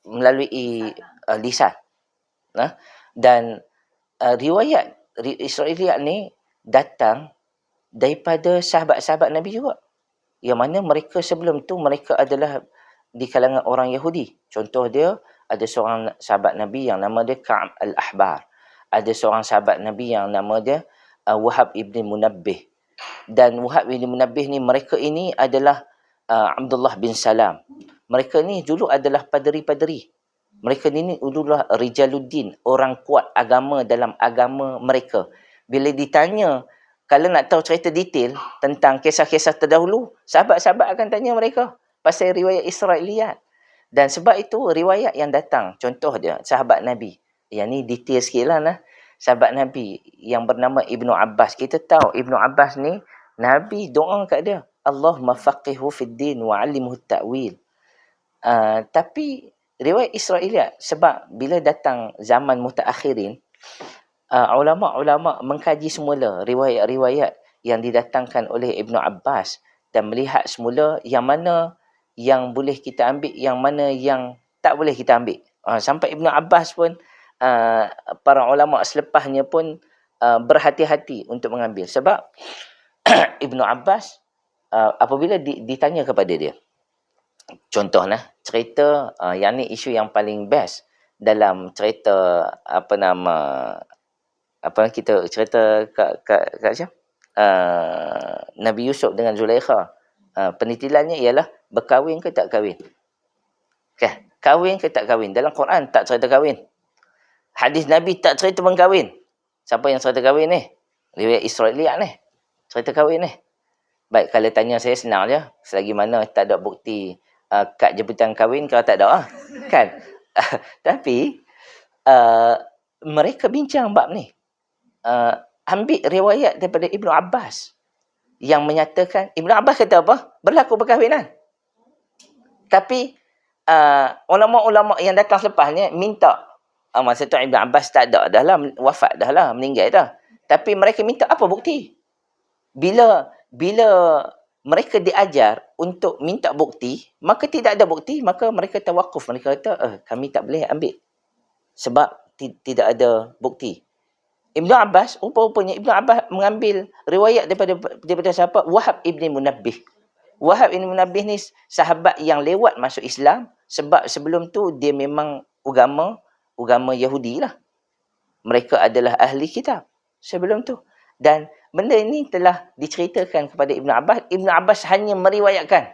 melalui lisan. Dan riwayat Israiliyat ni datang daripada sahabat-sahabat Nabi juga. Yang mana mereka sebelum tu mereka adalah di kalangan orang Yahudi. Contoh dia, ada seorang sahabat Nabi yang nama dia Ka'ab al-Ahbar. Ada seorang sahabat Nabi yang nama dia Wahab ibn Munabbih. Dan Wahab ibn Munabbih ni, mereka ini adalah Abdullah bin Salam. Mereka ni dulu adalah paderi-paderi. Mereka ni dululah Rijaluddin, orang kuat agama dalam agama mereka. Bila ditanya, kalau nak tahu cerita detail tentang kisah-kisah terdahulu, sahabat-sahabat akan tanya mereka pasal riwayat Israiliyat. Dan sebab itu riwayat yang datang, contoh dia sahabat Nabi. Yang ni detail sikit lah. Sahabat Nabi yang bernama Ibnu Abbas. Kita tahu Ibnu Abbas ni, Nabi doa kat dia, Allahumma faqihu fid din wa 'allimhu ta'wil. Tapi riwayat Israiliyat, sebab bila datang zaman mutaakhirin, ulama-ulama mengkaji semula riwayat-riwayat yang didatangkan oleh Ibnu Abbas dan melihat semula yang mana yang boleh kita ambil, yang mana yang tak boleh kita ambil. Sampai Ibnu Abbas pun, para ulama selepasnya pun berhati-hati untuk mengambil. Sebab Ibnu Abbas, apabila ditanya kepada dia, contohlah cerita, yang ni isu yang paling best dalam cerita kita cerita kat siapa? Nabi Yusuf dengan Zulaikha. Penitilannya ialah berkahwin ke tak kahwin. Okay. Kahwin ke tak kahwin. Dalam Quran tak cerita kahwin. Hadis Nabi tak cerita mengkahwin. Siapa yang cerita kahwin ni? Riwayat Israiliyat ni. Cerita kahwin ni. Baik, kalau tanya saya senang je. Selagi mana tak ada bukti kad jemputan kahwin, kalau tak ada kan. Tapi mereka bincang bab ni. Ambil riwayat daripada Ibnu Abbas yang menyatakan, Ibnu Abbas kata apa? Berlaku perkahwinan. Tapi ulama-ulama yang datang selepasnya minta, masa tu Ibnu Abbas tak ada dah lah, wafat dah lah, meninggal dah. Tapi mereka minta apa bukti? Bila mereka diajar untuk minta bukti, maka tidak ada bukti, maka mereka tawakuf. Mereka kata, kami tak boleh ambil sebab tidak ada bukti. Ibnu Abbas, rupa-rupanya Ibnu Abbas mengambil riwayat daripada siapa? Wahab ibn Munabbih. Wahab ibn Munabbih ni sahabat yang lewat masuk Islam, sebab sebelum tu dia memang agama Yahudi lah. Mereka adalah ahli kitab sebelum tu. Dan benda ini telah diceritakan kepada Ibnu Abbas. Ibnu Abbas hanya meriwayatkan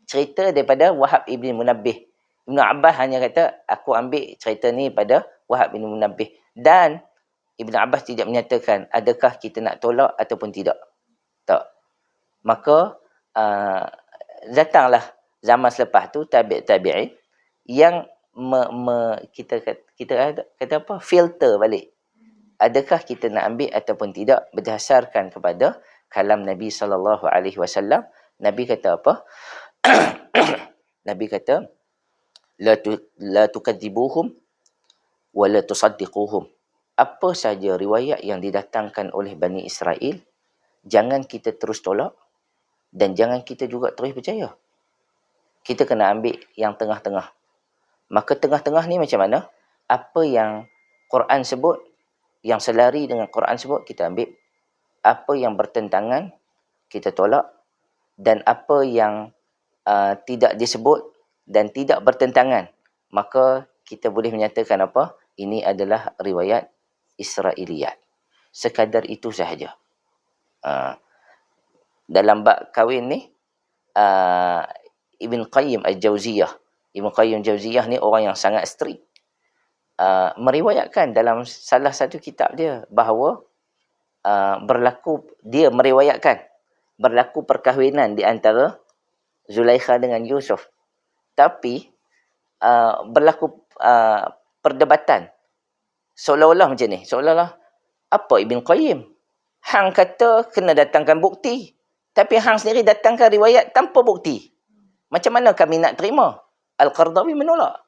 cerita daripada Wahab ibn Munabbih. Ibnu Abbas hanya kata, aku ambil cerita ni pada Wahab ibn Munabbih. Dan Ibn Abbas tidak menyatakan adakah kita nak tolak ataupun tidak. Tak. Maka datanglah zaman selepas tu tabi'in yang kita kata apa? Filter balik. Adakah kita nak ambil ataupun tidak berdasarkan kepada kalam Nabi SAW. Nabi kata apa? Nabi kata la tukadzibuhum wa la tusaddiquhum. Apa saja riwayat yang didatangkan oleh Bani Israel, jangan kita terus tolak dan jangan kita juga terus percaya. Kita kena ambil yang tengah-tengah. Maka tengah-tengah ni macam mana? Apa yang Quran sebut, yang selari dengan Quran sebut, kita ambil. Apa yang bertentangan, kita tolak. Dan apa yang tidak disebut dan tidak bertentangan, maka kita boleh menyatakan apa? Ini adalah riwayat Israiliyat. Sekadar itu sahaja. Dalam bab kahwin ni, Ibn Qayyim Al-Jauziyah. Ibn Qayyim Al-Jauziyah ni orang yang sangat strict. Meriwayatkan dalam salah satu kitab dia bahawa dia meriwayatkan berlaku perkahwinan di antara Zulaikha dengan Yusuf. Tapi berlaku perdebatan. Seolah-olah macam ni. Seolah-olah, apa Ibn Qayyim? Hang kata kena datangkan bukti. Tapi hang sendiri datangkan riwayat tanpa bukti. Macam mana kami nak terima? Al-Qardawi menolak.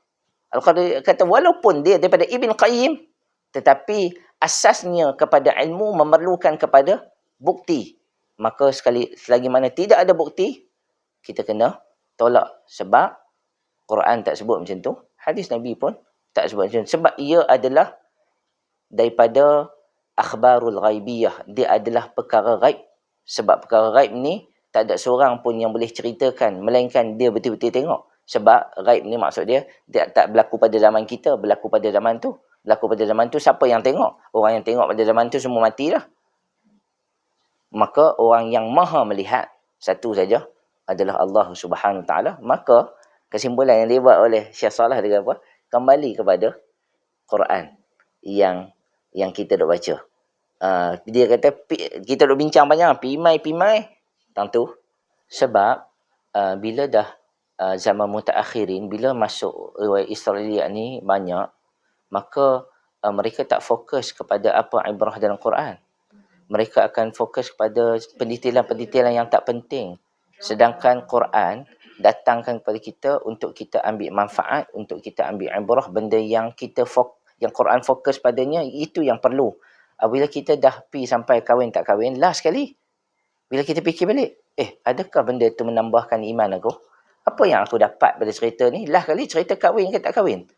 Al-Qardawi kata walaupun dia daripada Ibn Qayyim, tetapi asasnya kepada ilmu memerlukan kepada bukti. Maka selagi mana tidak ada bukti, kita kena tolak. Sebab Quran tak sebut macam tu. Hadis Nabi pun tak sebut macam tu. Sebab ia adalah daripada akhbarul ghaibiyah. Dia adalah perkara ghaib. Sebab perkara ghaib ni tak ada seorang pun yang boleh ceritakan, melainkan dia betul-betul tengok. Sebab ghaib ni maksud dia tak berlaku pada zaman kita, berlaku pada zaman tu. Berlaku pada zaman tu, siapa yang tengok? Orang yang tengok pada zaman tu semua matilah. Maka orang yang maha melihat satu saja adalah Allah Subhanahu Taala. Maka kesimpulan yang dibuat oleh Syekh Salah dengan apa? Kembali kepada Quran yang kita dok baca. Dia kata kita dok bincang banyak pimai tentu sebab bila dah zaman mutaakhirin, bila masuk riwayat Israiliyat ni banyak, maka mereka tak fokus kepada apa ibrah dalam Quran. Mereka akan fokus kepada pendetailan-pendetailan yang tak penting. Sedangkan Quran datangkan kepada kita untuk kita ambil manfaat, untuk kita ambil ibrah, benda yang yang Quran fokus padanya, itu yang perlu. Bila kita dah pi sampai kahwin tak kahwin, last sekali bila kita fikir balik, adakah benda tu menambahkan iman aku? Apa yang aku dapat pada cerita ni? Last kali cerita kahwin ke tak kahwin?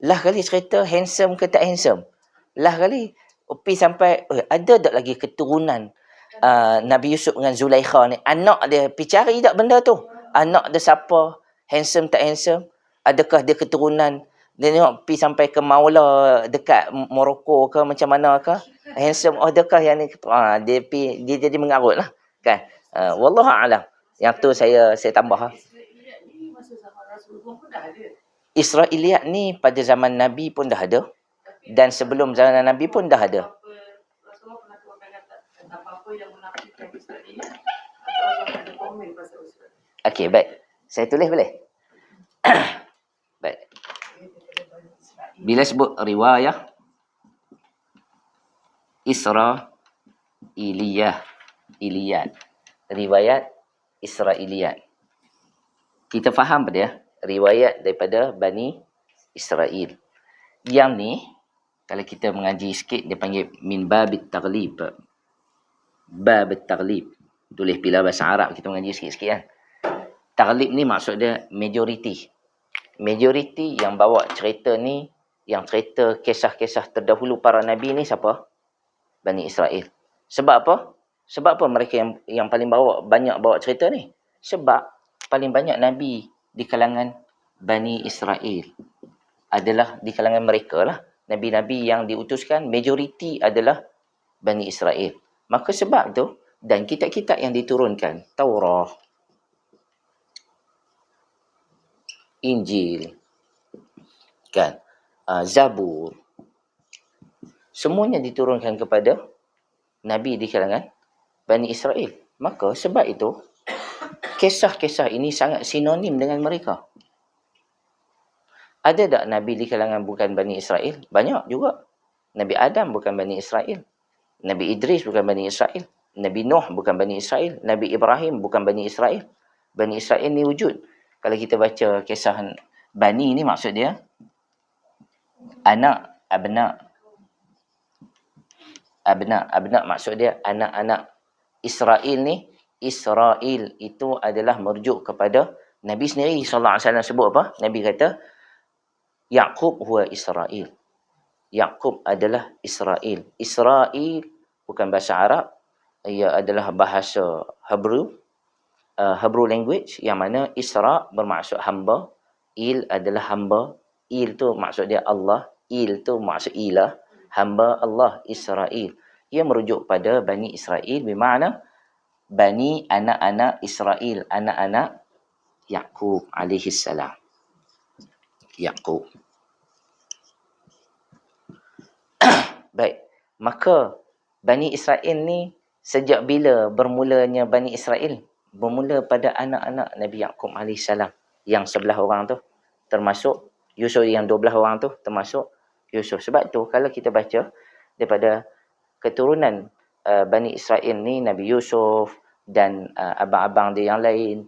Last kali cerita handsome ke tak handsome? Last kali pi sampai ada tak lagi keturunan Nabi Yusuf dengan Zulaikha ni? Anak dia pi cari tak benda tu? Anak dia siapa? Handsome tak handsome? Adakah dia keturunan? Dia tengok pi sampai ke Maula dekat Morocco ke macam mana ke? Handsome adakah yang ni? Dia jadi mengarut lah kan? Wallahu a'lam. Yang tu saya tambah. Israiliyat ni pada zaman Nabi pun dah ada, dan sebelum zaman Nabi pun dah ada. Okey, baik. Saya tulis boleh? Baik. Bila sebut riwayah Israiliyat, riwayat Israiliyat, kita faham pada ya, riwayat daripada Bani Israel. Yang ni, kalau kita mengaji sikit, dia panggil min babit taghlib. Bab at-taghlib. Tulis pila bahasa Arab, kita mengaji sikit-sikit kan. Taghlib ni maksud dia majoriti. Majoriti yang bawa cerita ni, yang cerita kisah-kisah terdahulu para nabi ni siapa? Bani Israel. Sebab apa? Sebab apa mereka yang paling banyak bawa cerita ni? Sebab paling banyak nabi di kalangan Bani Israel adalah di kalangan mereka lah. Nabi-nabi yang diutuskan majoriti adalah Bani Israel. Maka sebab tu, dan kitab-kitab yang diturunkan, Taurah, Injil, kan, Zabur, semuanya diturunkan kepada Nabi di kalangan Bani Israel. Maka sebab itu, kisah-kisah ini sangat sinonim dengan mereka. Ada tak Nabi di kalangan bukan Bani Israel? Banyak juga. Nabi Adam bukan Bani Israel. Nabi Idris bukan Bani Israel. Nabi Nuh bukan Bani Israel. Nabi Ibrahim bukan Bani Israel. Bani Israel ni wujud. Kalau kita baca kisah Bani ni maksud dia anak, abna. Abna maksud dia anak-anak Israel ni. Israel itu adalah merujuk kepada Nabi sendiri sallallahu alaihi wasallam sebut apa? Nabi kata Yaqub huwa Israel. Yaqub adalah Israel. Israel bukan bahasa Arab, ia adalah bahasa Hebrew, Hebrew language, yang mana Isra bermaksud hamba, Il adalah hamba, Il tu maksud dia Allah, Il tu maksud ilah, hamba Allah, Israel. Ia merujuk pada Bani Israel, bermakna Bani anak-anak Israel, anak-anak Yaqub alaihi salam. Yaqub. Baik, maka Bani Israel ni sejak bila bermulanya Bani Israel? Bermula pada anak-anak Nabi Yaqub AS yang 11 orang tu, termasuk Yusuf, yang 12 orang tu termasuk Yusuf. Sebab tu kalau kita baca daripada keturunan Bani Israel ni, Nabi Yusuf dan abang-abang dia yang lain,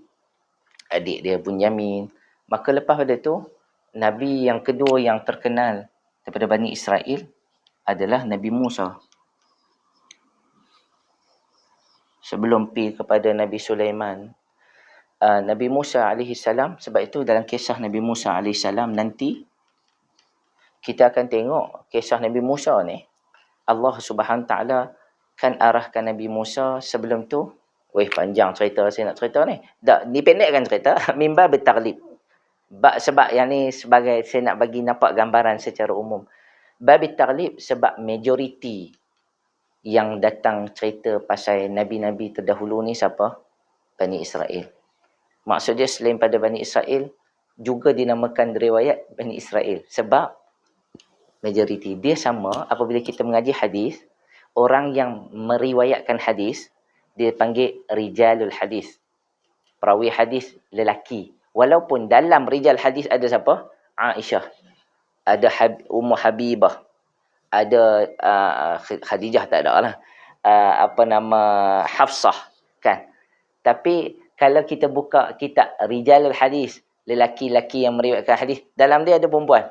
adik dia Bunyamin, maka lepas pada tu Nabi yang kedua yang terkenal daripada Bani Israel adalah Nabi Musa. Sebelum pergi kepada Nabi Sulaiman, Nabi Musa AS. Sebab itu dalam kisah Nabi Musa AS nanti kita akan tengok kisah Nabi Musa ni, Allah Subhanahu Taala kan arahkan Nabi Musa sebelum tu. Weh, panjang cerita saya nak cerita ni. Tak, dipendekkan cerita mimbar bertaglib. Sebab yang ni sebagai saya nak bagi nampak gambaran secara umum. Babit taglib sebab majoriti yang datang cerita pasal Nabi-Nabi terdahulu ni siapa? Bani Israel. Maksud dia selain pada Bani Israel, juga dinamakan riwayat Bani Israel. Sebab majoriti dia sama apabila kita mengaji hadis, orang yang meriwayatkan hadis, dia panggil rijalul hadis. Perawi hadis lelaki. Walaupun dalam rijal hadis ada siapa? Aisyah. Ada Ummu Habibah. Ada Khadijah tak ada lah. Hafsah kan. Tapi kalau kita buka kitab rijalul hadis, lelaki-lelaki yang meriwayatkan hadis, dalam dia ada perempuan.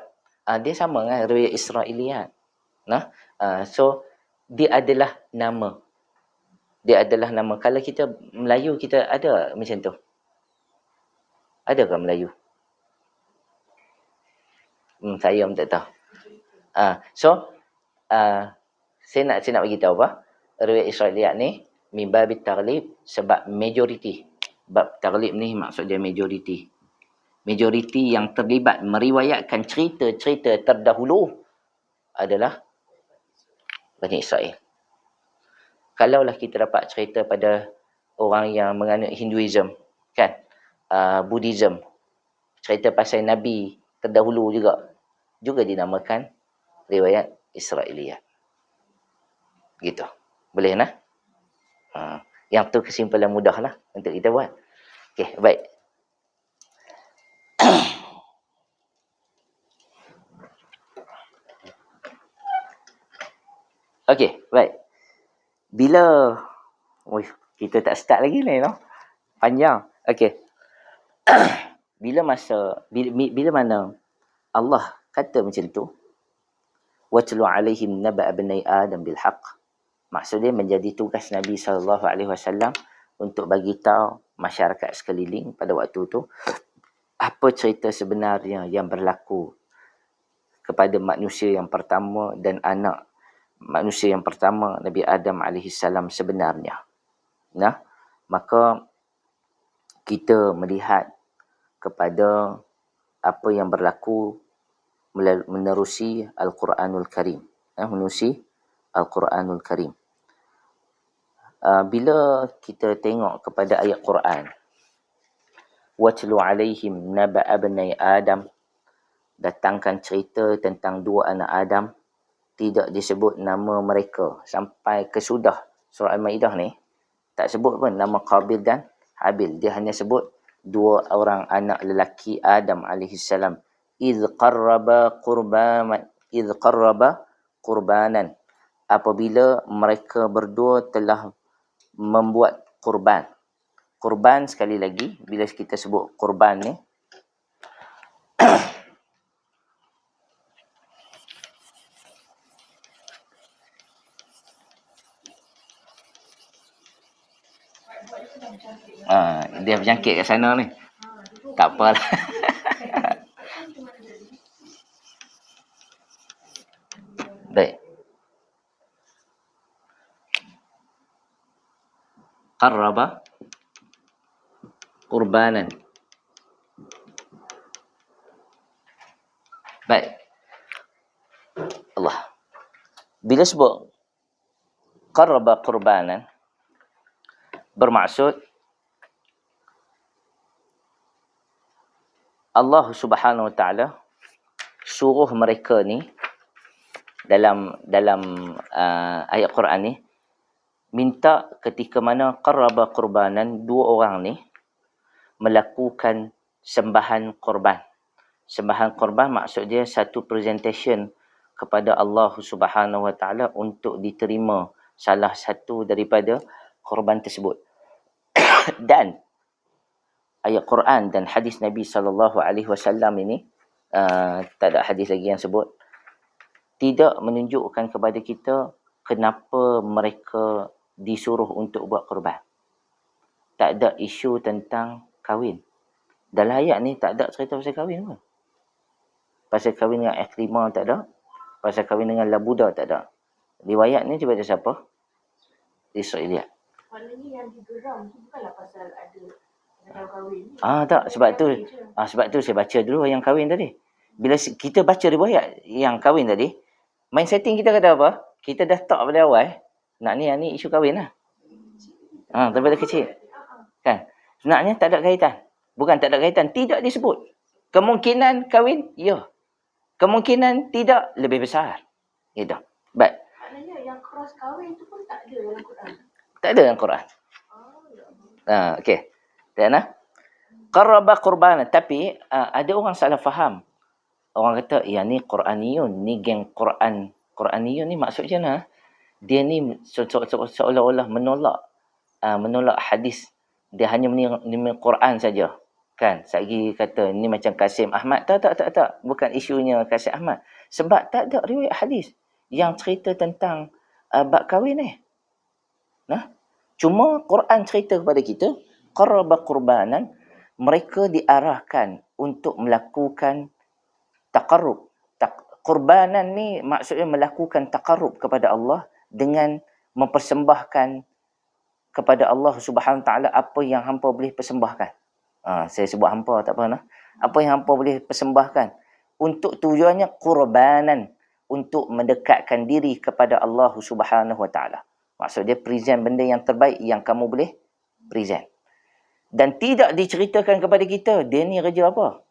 Dia sama dengan riwayat Israiliyat. Nah, so dia adalah nama. Dia adalah nama. Kalau kita Melayu, kita ada macam tu. Adakah Melayu? Saya pun tak tahu. Saya nak bagi tahu apa? Riwayat Israiliyat ni min babit taghlib sebab majoriti. Bab taghlib ni maksud dia majoriti. Majoriti yang terlibat meriwayatkan cerita-cerita terdahulu adalah Bani Israel. Kalaulah kita dapat cerita pada orang yang menganut Hinduism, kan? Buddhism, cerita pasal Nabi terdahulu juga dinamakan riwayat Israiliyat. Gitu. Boleh nah? Yang tu kesimpulan mudah lah untuk kita buat. Okey, baik. Okey, baik. Bila kita tak start lagi ni, no? Panjang. Okey. Bila mana Allah kata macam tu, watlu alaihim naba' bani adam bil haqq, Maksudnya menjadi tugas Nabi SAW untuk bagi tahu masyarakat sekeliling pada waktu itu apa cerita sebenarnya yang berlaku kepada manusia yang pertama dan anak manusia yang pertama, Nabi Adam AS sebenarnya. Nah, maka kita melihat kepada apa yang berlaku menerusi Al-Quranul Karim. Menerusi Al-Quranul Karim. Bila kita tengok kepada ayat Quran, وَاتْلُ عَلَيْهِمْ نَبَأَ بَنِي Adam, datangkan cerita tentang dua anak Adam, tidak disebut nama mereka sampai ke sudah surah Al-Maidah ni, tak sebut pun nama Qabil dan Habil. Dia hanya sebut dua orang anak lelaki Adam AS. إِذْ قَرَّبَ قُرْبَانًا, apabila mereka berdua telah membuat kurban. Kurban, sekali lagi, bila kita sebut kurban ni, dia berjangkit kat sana ni. Tak apalah. Baik. Qarraba qurbanan. Baik. Allah. Bila sebut qarraba qurbanan, bermaksud Allah Subhanahu Wa Taala suruh mereka ni dalam ayat Quran ni, minta ketika mana qarraba qurbanan, dua orang ni melakukan sembahan korban. Sembahan korban maksud dia satu presentation kepada Allah Subhanahu Wa Taala untuk diterima salah satu daripada korban tersebut. Dan ayat Quran dan hadis Nabi SAW ini, tak ada hadis lagi yang sebut, tidak menunjukkan kepada kita kenapa mereka disuruh untuk buat korban. Tak ada isu tentang kahwin. Dalam ayat ni tak ada cerita pasal kahwin pun. Pasal kahwin dengan Ikrimah tak ada. Pasal kahwin dengan Labuda tak ada. Riwayat ni daripada siapa? Israeliat. Maknanya yang digeram tu bukanlah pasal ada kahwin. Tak, sebab tu saya baca dulu yang kahwin tadi. Bila kita baca riwayat yang kahwin tadi, main setting kita kata apa? Kita dah tak pada awal, nak ni yang ni isu kahwin lah. Daripada kecil. Kan? Sebenarnya tak ada kaitan. Bukan tak ada kaitan, tidak disebut. Kemungkinan kahwin, ya. Kemungkinan tidak, lebih besar. Gitu. Baik. Maknanya yang cross kahwin tu pun tak ada dalam Quran. Tak ada dalam Quran. Okey. Nah. Qarraba qurbanan. Tapi ada orang salah faham. Orang kata, ya ni Quraniyun. Ni geng Quran. Quraniyun ni maksudnya nah, dia ni seolah-olah menolak hadis. Dia hanya menerima Quran saja. Kan? Sagi kata, ni macam Kasim Ahmad. Tak. Bukan isunya Kasim Ahmad. Sebab tak ada riwayat hadis yang cerita tentang bab kahwin ni. Nah, cuma Quran cerita kepada kita, qarraba qurbanan, mereka diarahkan untuk melakukan taqarrub. Qurbanan ni maksudnya melakukan taqarrub kepada Allah dengan mempersembahkan kepada Allah Subhanahu Wa Taala apa yang hampa boleh persembahkan. Saya sebut hampa tak apa nah. Apa yang hampa boleh persembahkan untuk tujuannya qurbanan, untuk mendekatkan diri kepada Allah Subhanahu Wa Taala. Maksud dia present benda yang terbaik yang kamu boleh present. Dan tidak diceritakan kepada kita, dia ni kerja apa.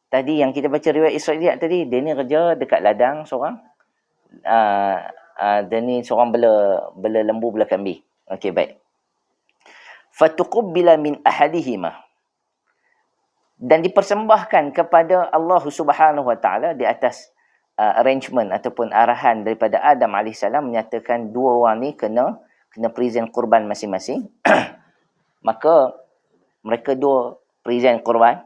Tadi yang kita baca riwayat Israeliat tadi, dia ni kerja dekat ladang seorang. Dia ni seorang bela lembu, bela kambing. Okey, baik. Fatuqubbila min ahadihima. Dan dipersembahkan kepada Allah Subhanahu Wa Taala di atas arrangement ataupun arahan daripada Adam AS, menyatakan dua orang ni kena present kurban masing-masing. Maka mereka dua present kurban,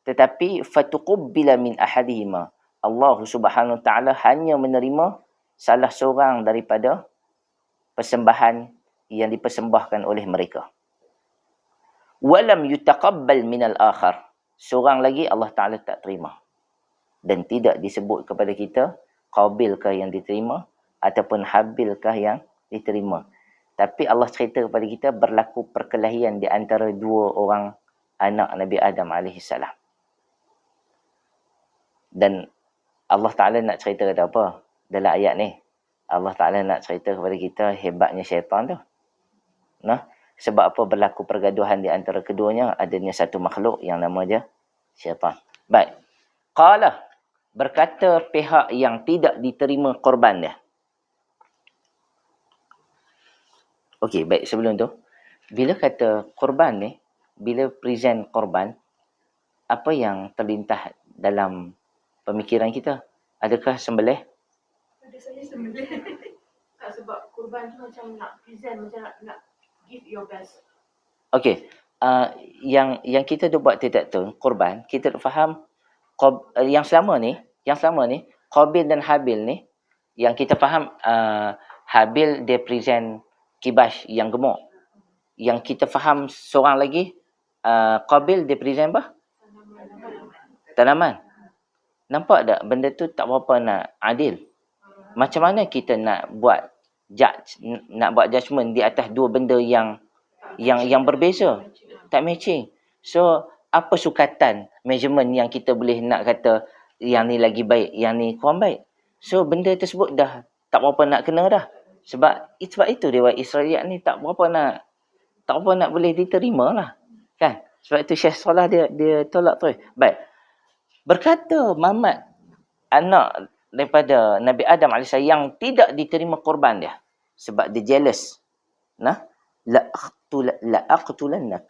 tetapi fatuqubbila min ahadihima, Allah Subhanahu Wa Taala hanya menerima salah seorang daripada persembahan yang dipersembahkan oleh mereka. Walam yutaqabbal minal akhar. Seorang lagi Allah Ta'ala tak terima. Dan tidak disebut kepada kita Qabilkah yang diterima ataupun Habilkah yang diterima. Tapi Allah cerita kepada kita berlaku perkelahian di antara dua orang anak Nabi Adam AS. Dan Allah Ta'ala nak cerita kata apa dalam ayat ni? Allah Ta'ala nak cerita kepada kita hebatnya syaitan tu. Nah, sebab apa berlaku pergaduhan di antara keduanya? Adanya satu makhluk yang nama dia syaitan. Baik. Qala, berkata pihak yang tidak diterima korban dia. Okey, baik, sebelum tu, bila kata korban ni, bila present korban, apa yang terlintas dalam pemikiran kita? Adakah sembelih? Ada saya sembelih. Tak, sebab kurban tu macam nak present, macam nak give your best. Okey, yang kita duk buat tidak tu, korban, kita duk faham yang selama ni, Qabil dan Habil ni, yang kita faham Habil dia present kibash yang gemuk. Yang kita faham seorang lagi, Qabil dia present apa? Tanaman. Nampak tak benda tu tak berapa nak adil? Macam mana kita nak buat judgement di atas dua benda yang berbeza, tak matching. So apa sukatan measurement yang kita boleh nak kata yang ni lagi baik, yang ni kurang baik? So benda tersebut dah tak berapa nak kena dah. Sebab itu riwayat Israiliyat ni tak berapa nak boleh diterima lah. Kan? Sebab itu Syekh Salah dia tolak terus. Baik. Berkata Muhammad, anak daripada Nabi Adam AS yang tidak diterima korban dia. Sebab dia jealous. Nah, la'aqtulannak.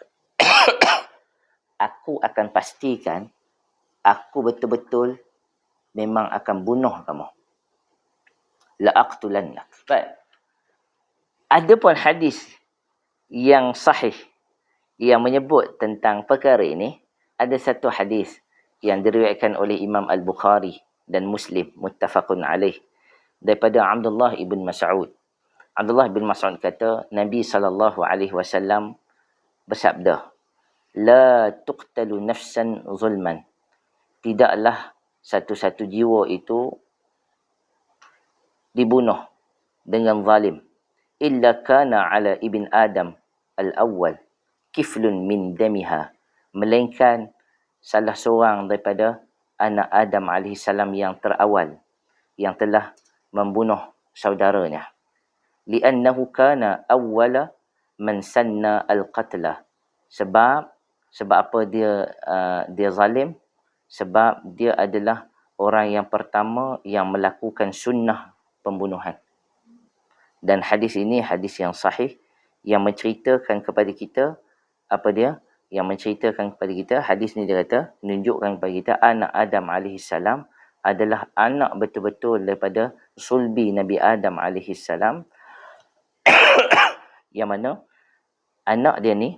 Aku akan pastikan, aku betul-betul memang akan bunuh kamu. La'aqtulannak. Baik. Ada pun hadis yang sahih yang menyebut tentang perkara ini. Ada satu hadis yang diriwayatkan oleh Imam Al-Bukhari dan Muslim, muttafaqun alaih, daripada Abdullah ibn Mas'ud. Abdullah bin Mas'ud kata, Nabi SAW bersabda, La tuqtalu nafsan zulman. Tidaklah satu-satu jiwa itu dibunuh dengan zalim. Illa kana ala ibn Adam al-awwal kiflun min damiha. Melainkan salah seorang daripada anak Adam AS yang terawal, yang telah membunuh saudaranya. Li'annahu kana awwala man sanna al-qatla. Sebab apa dia zalim? Sebab dia adalah orang yang pertama yang melakukan sunnah pembunuhan. Dan hadis ini hadis yang sahih yang menceritakan kepada kita apa dia? Yang menceritakan kepada kita, hadis ni dia kata, menunjukkan kepada kita anak Adam AS adalah anak betul-betul daripada sulbi Nabi Adam AS. Yang mana anak dia ni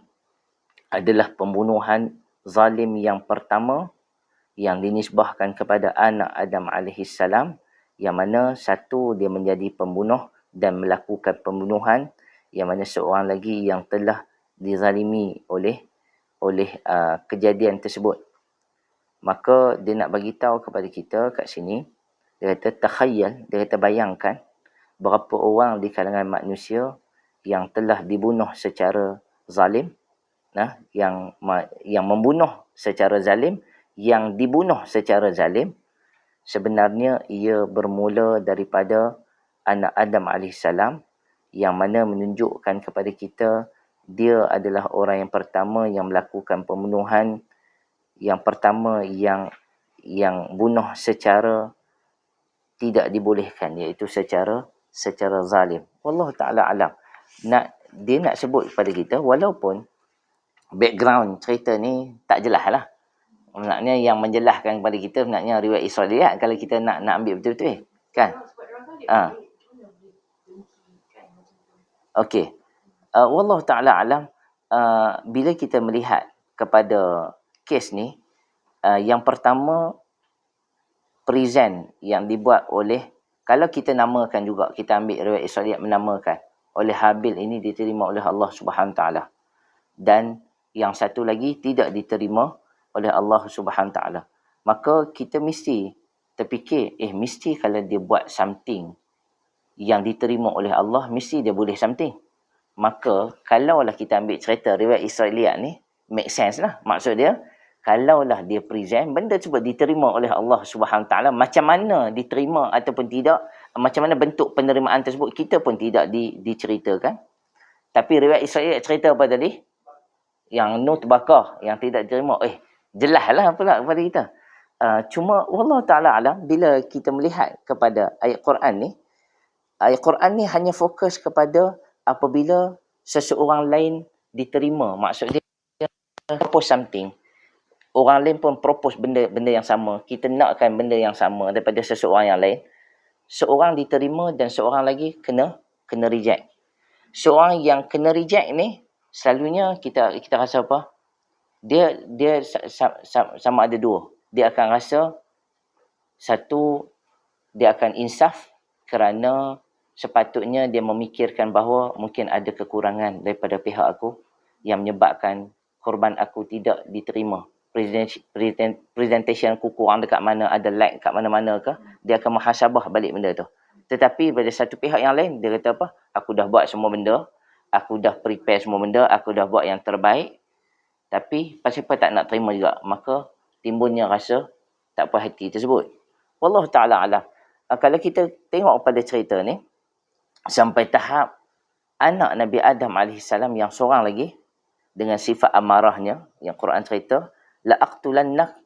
adalah pembunuhan zalim yang pertama yang dinisbahkan kepada anak Adam AS, yang mana satu dia menjadi pembunuh dan melakukan pembunuhan, yang mana seorang lagi yang telah dizalimi oleh kejadian tersebut. Maka dia nak bagi tahu kepada kita kat sini, dia kata takhayyal, dia kata bayangkan berapa orang di kalangan manusia yang telah dibunuh secara zalim, yang membunuh secara zalim, yang dibunuh secara zalim, sebenarnya ia bermula daripada anak Adam AS, yang mana menunjukkan kepada kita dia adalah orang yang pertama yang melakukan pembunuhan, yang pertama yang bunuh secara tidak dibolehkan, iaitu secara zalim. Wallahu ta'ala alam. Dia nak sebut kepada kita, walaupun background cerita ni tak jelas lah. Sebenarnya yang menjelaskan kepada kita sebenarnya riwayat Israiliyat, kalau kita nak ambil betul-betul kan. Okey. Wallahu ta'ala alam. Bila kita melihat kepada kes ni, yang pertama present yang dibuat oleh, kalau kita namakan juga, kita ambil riwayat Israiliyat menamakan oleh Habil ini diterima oleh Allah Subhanahu taala. Dan yang satu lagi tidak diterima oleh Allah Subhanahu taala. Maka kita mesti terfikir, mesti kalau dia buat something yang diterima oleh Allah, mesti dia boleh something. Maka kalaulah kita ambil cerita riwayat Israiliyat ni, make sense lah. Maksud dia, kalaulah dia present benda tersebut diterima oleh Allah Subhanahu taala, macam mana diterima ataupun tidak, macam mana bentuk penerimaan tersebut, kita pun tidak diceritakan. Tapi riwayat Israiliyat cerita apa tadi? Yang Nuh terbakar, yang tidak diterima. Jelaslah pula kepada kita. Cuma wallahu taala alam, bila kita melihat kepada ayat Quran ni hanya fokus kepada apabila seseorang lain diterima. Maksud dia propose something, orang lain pun propose benda yang sama, kita nakkan benda yang sama daripada seseorang yang lain, seorang diterima dan seorang lagi kena reject. Seorang yang kena reject ni selalunya kita rasa apa? Dia sama ada dua. Dia akan rasa satu, dia akan insaf kerana sepatutnya dia memikirkan bahawa mungkin ada kekurangan daripada pihak aku yang menyebabkan korban aku tidak diterima. Presentation aku kurang dekat mana, ada lag kat mana-mana ke, dia akan muhasabah balik benda tu. Tetapi pada satu pihak yang lain, dia kata apa? Aku dah buat semua benda, aku dah prepare semua benda, aku dah buat yang terbaik, tapi pasal apa tak nak terima juga. Maka timbulnya rasa tak puas hati tersebut. Wallahu ta'ala alam. Kalau kita tengok pada cerita ni, sampai tahap anak Nabi Adam AS yang seorang lagi, dengan sifat amarahnya, yang Quran cerita, la'aqtulannak,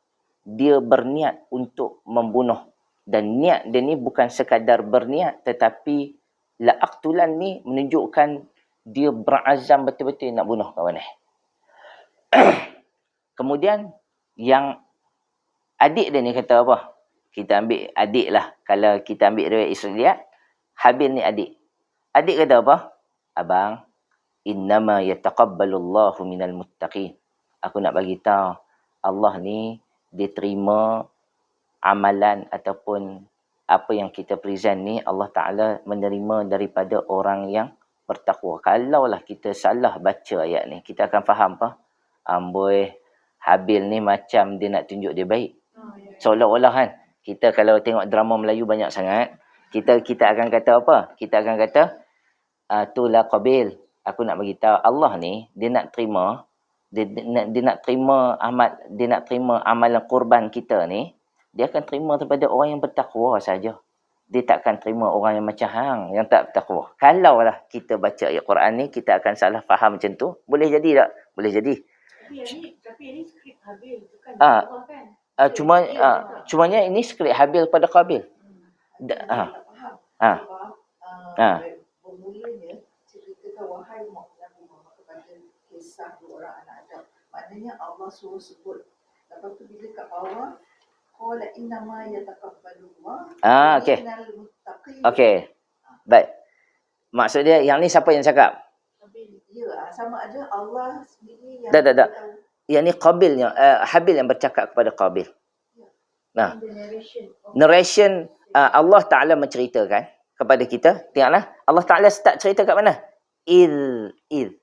dia berniat untuk membunuh. Dan niat dia ni bukan sekadar berniat, tetapi la'aqtulan ni menunjukkan dia berazam betul-betul nak bunuh kawan ni. Kemudian yang adik dia ni kata apa? Kita ambil adik lah. Kalau kita ambil riwayat Israiliyat, Habil ni adik. Adik kata apa? Abang, innama yataqabbalullahu minal muttaqin. Aku nak bagi tahu, Allah ni dia terima amalan ataupun apa yang kita present ni, Allah Ta'ala menerima daripada orang yang bertakwa. Kalaulah kita salah baca ayat ni, kita akan faham apa? Amboi, Habil ni macam dia nak tunjuk dia baik. Seolah-olah kan, kita kalau tengok drama Melayu banyak sangat, kita akan kata apa? Kita akan kata, tulah Qabil. Aku nak bagi tahu, Allah ni dia nak terima, dia nak terima amalan kurban kita ni, dia akan terima daripada orang yang bertakwa saja. Dia takkan terima orang yang macam hang, yang tak bertakwa. Kalaulah kita baca ayat Quran ni, kita akan salah faham macam tu. Boleh jadi tak? Boleh jadi. Tapi ini skrip Habil, bukan Allah kan? Cumanya ini skrip Habil pada Qabil. Bermulanya ceritakan wahai Nabi Muhammad kepada kisah dua orang anak Adam. Maknanya Allah suruh sebut. Lepas tu bila kat bawah, qala innama yataqabbalullah minal muttaqin. Okey. Baik. Maksud dia yang ni siapa yang cakap? Ya, sama ada Allah sendiri yang Tak. Yang ni Qabilnya, Habil yang bercakap kepada Qabil. Nah, narration Allah Ta'ala menceritakan kepada kita. Tengoklah, Allah Ta'ala start cerita kat mana? Idh.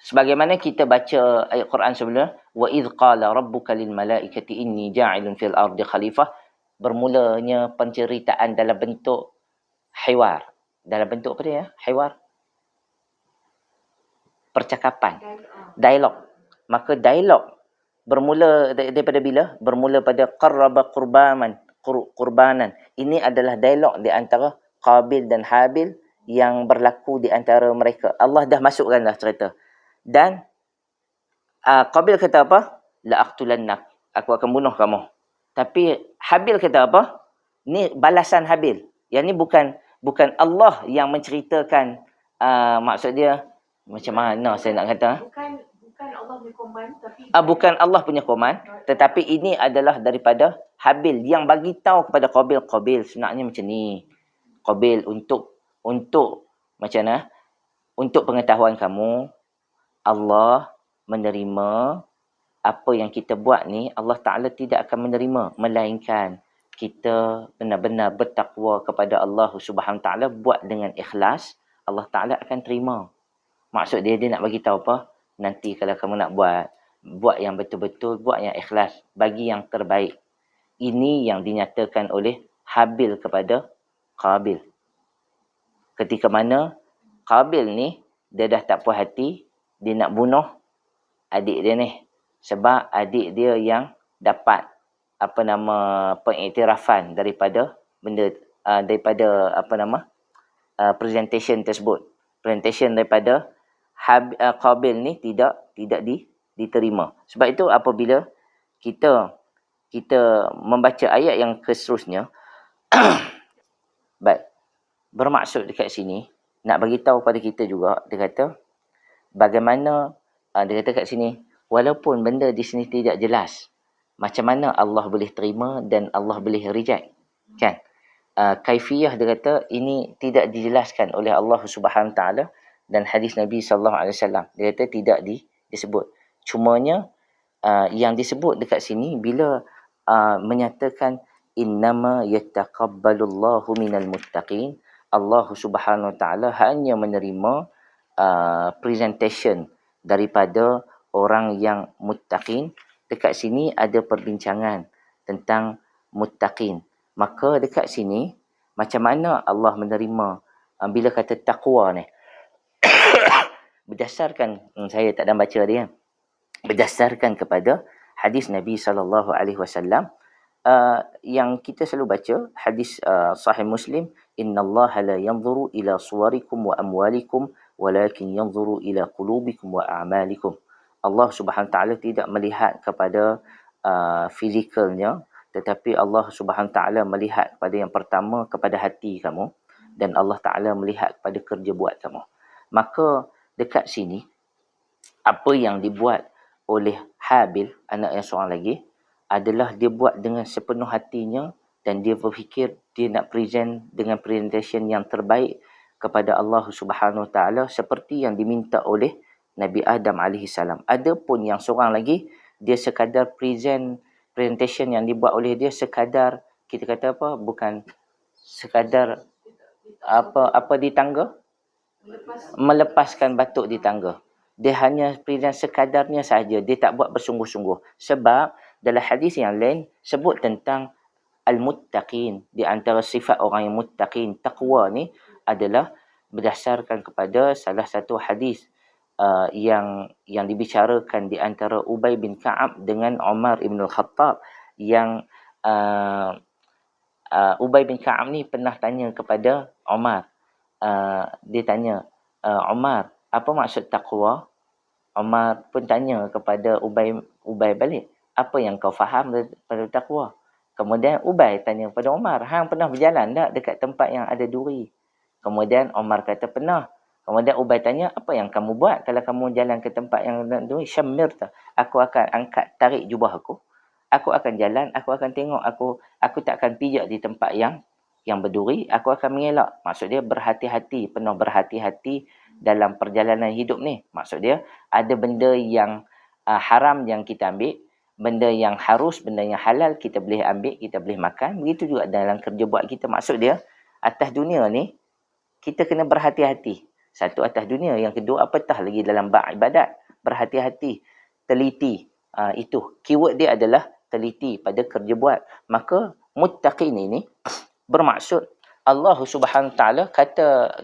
Sebagaimana kita baca ayat Quran sebelum, wa idh qala rabbuka lil malaikati inni ja'ilun fil ardi khalifah. Bermulanya penceritaan dalam bentuk hiwar. Dalam bentuk apa dia? Hiwar. Percakapan. Dialog. Maka dialog bermula daripada bila? Bermula pada qarraba qurbanan. Ini adalah dialog di antara Qabil dan Habil yang berlaku di antara mereka. Allah dah masukkan dah cerita. Dan Qabil kata apa? La'aqtulannak. Aku akan bunuh kamu. Tapi Habil kata apa? Ni balasan Habil. Yang ni bukan Allah yang menceritakan, maksud dia macam mana saya nak kata? Bukan Allah punya command, tapi bukan Allah punya command, tetapi ini adalah daripada Habil yang bagi tahu kepada Qabil sebenarnya macam ni. Qabil untuk macam mana? Untuk pengetahuan kamu, Allah menerima apa yang kita buat ni, Allah Ta'ala tidak akan menerima, melainkan kita benar-benar bertakwa kepada Allah Subhanahu Ta'ala, buat dengan ikhlas. Allah Ta'ala akan terima. Maksud dia nak bagi tahu apa? Nanti kalau kamu nak buat yang betul-betul, buat yang ikhlas, bagi yang terbaik. Ini yang dinyatakan oleh Habil kepada Qabil. Ketika mana Qabil ni, dia dah tak puas hati, dia nak bunuh adik dia ni. Sebab adik dia yang dapat pengiktirafan daripada benda presentation tersebut. Presentation daripada Qabil ni tidak diterima. Sebab itu apabila kita membaca ayat yang seterusnya, bermaksud dekat sini nak bagi tahu pada kita juga, dia kata bagaimana dia kata kat sini, walaupun benda di sini tidak jelas, macam mana Allah boleh terima dan Allah boleh reject, kan? Kaifiyah dia kata ini tidak dijelaskan oleh Allah Subhanahu Taala dan hadis Nabi sallallahu alaihi wasallam. Dia kata tidak disebut. Cumanya yang disebut dekat sini bila menyatakan innama yattaqabbalullahu minal muttaqin, Allah Subhanahu Taala hanya menerima presentation daripada orang yang muttaqin. Dekat sini ada perbincangan tentang muttaqin. Maka dekat sini, macam mana Allah menerima bila kata taqwa ni? Berdasarkan, saya tak ada baca dia, berdasarkan kepada hadis Nabi SAW yang kita selalu baca, hadis Sahih Muslim, innallaha la yanzuru ila suwarikum wa amwalikum walakin yanzuru ila qulubikum wa a'malikum. Allah Subhanahu Taala tidak melihat kepada fizikalnya, tetapi Allah Subhanahu Taala melihat kepada yang pertama, kepada hati kamu, dan Allah Taala melihat kepada kerja buat kamu. Maka dekat sini apa yang dibuat oleh Habil, anak yang seorang lagi, adalah dia buat dengan sepenuh hatinya dan dia berfikir dia nak present dengan presentation yang terbaik kepada Allah Subhanahu Taala seperti yang diminta oleh Nabi Adam AS. Adapun yang seorang lagi, dia sekadar presentation yang dibuat oleh dia sekadar, kita kata apa, bukan sekadar apa di tangga, melepaskan batuk di tangga. Dia hanya present sekadarnya saja, dia tak buat bersungguh-sungguh. Sebab dalam hadis yang lain sebut tentang al-muttaqin. Di antara sifat orang yang muttaqin, taqwa ni adalah berdasarkan kepada salah satu hadis yang dibicarakan di antara Ubay bin Ka'ab dengan Umar ibn al-Khattab, yang Ubay bin Ka'ab ni pernah tanya kepada Umar. Dia tanya, Umar, apa maksud taqwa? Umar pun tanya kepada Ubay balik, apa yang kau faham daripada taqwa? Kemudian Ubay tanya kepada Umar, hang pernah berjalan tak dekat tempat yang ada duri? Kemudian Umar kata pernah. Kemudian Ubay tanya, apa yang kamu buat kalau kamu jalan ke tempat yang ada duri? Syamir tak? Aku akan angkat, tarik jubah aku. Aku akan jalan, aku akan tengok, aku tak akan pijak di tempat yang berduri, aku akan mengelak. Maksud dia berhati-hati, penuh berhati-hati dalam perjalanan hidup ni. Maksud dia ada benda yang haram yang kita ambil, benda yang harus, benda yang halal kita boleh ambil, kita boleh makan. Begitu juga dalam kerja buat kita. Maksud dia atas dunia ni kita kena berhati-hati. Satu, atas dunia. Yang kedua, apatah lagi dalam bab ibadat. Berhati-hati, teliti. Itu keyword dia adalah teliti pada kerja buat. Maka muttaqin ini bermaksud Allah Subhanahu Taala kata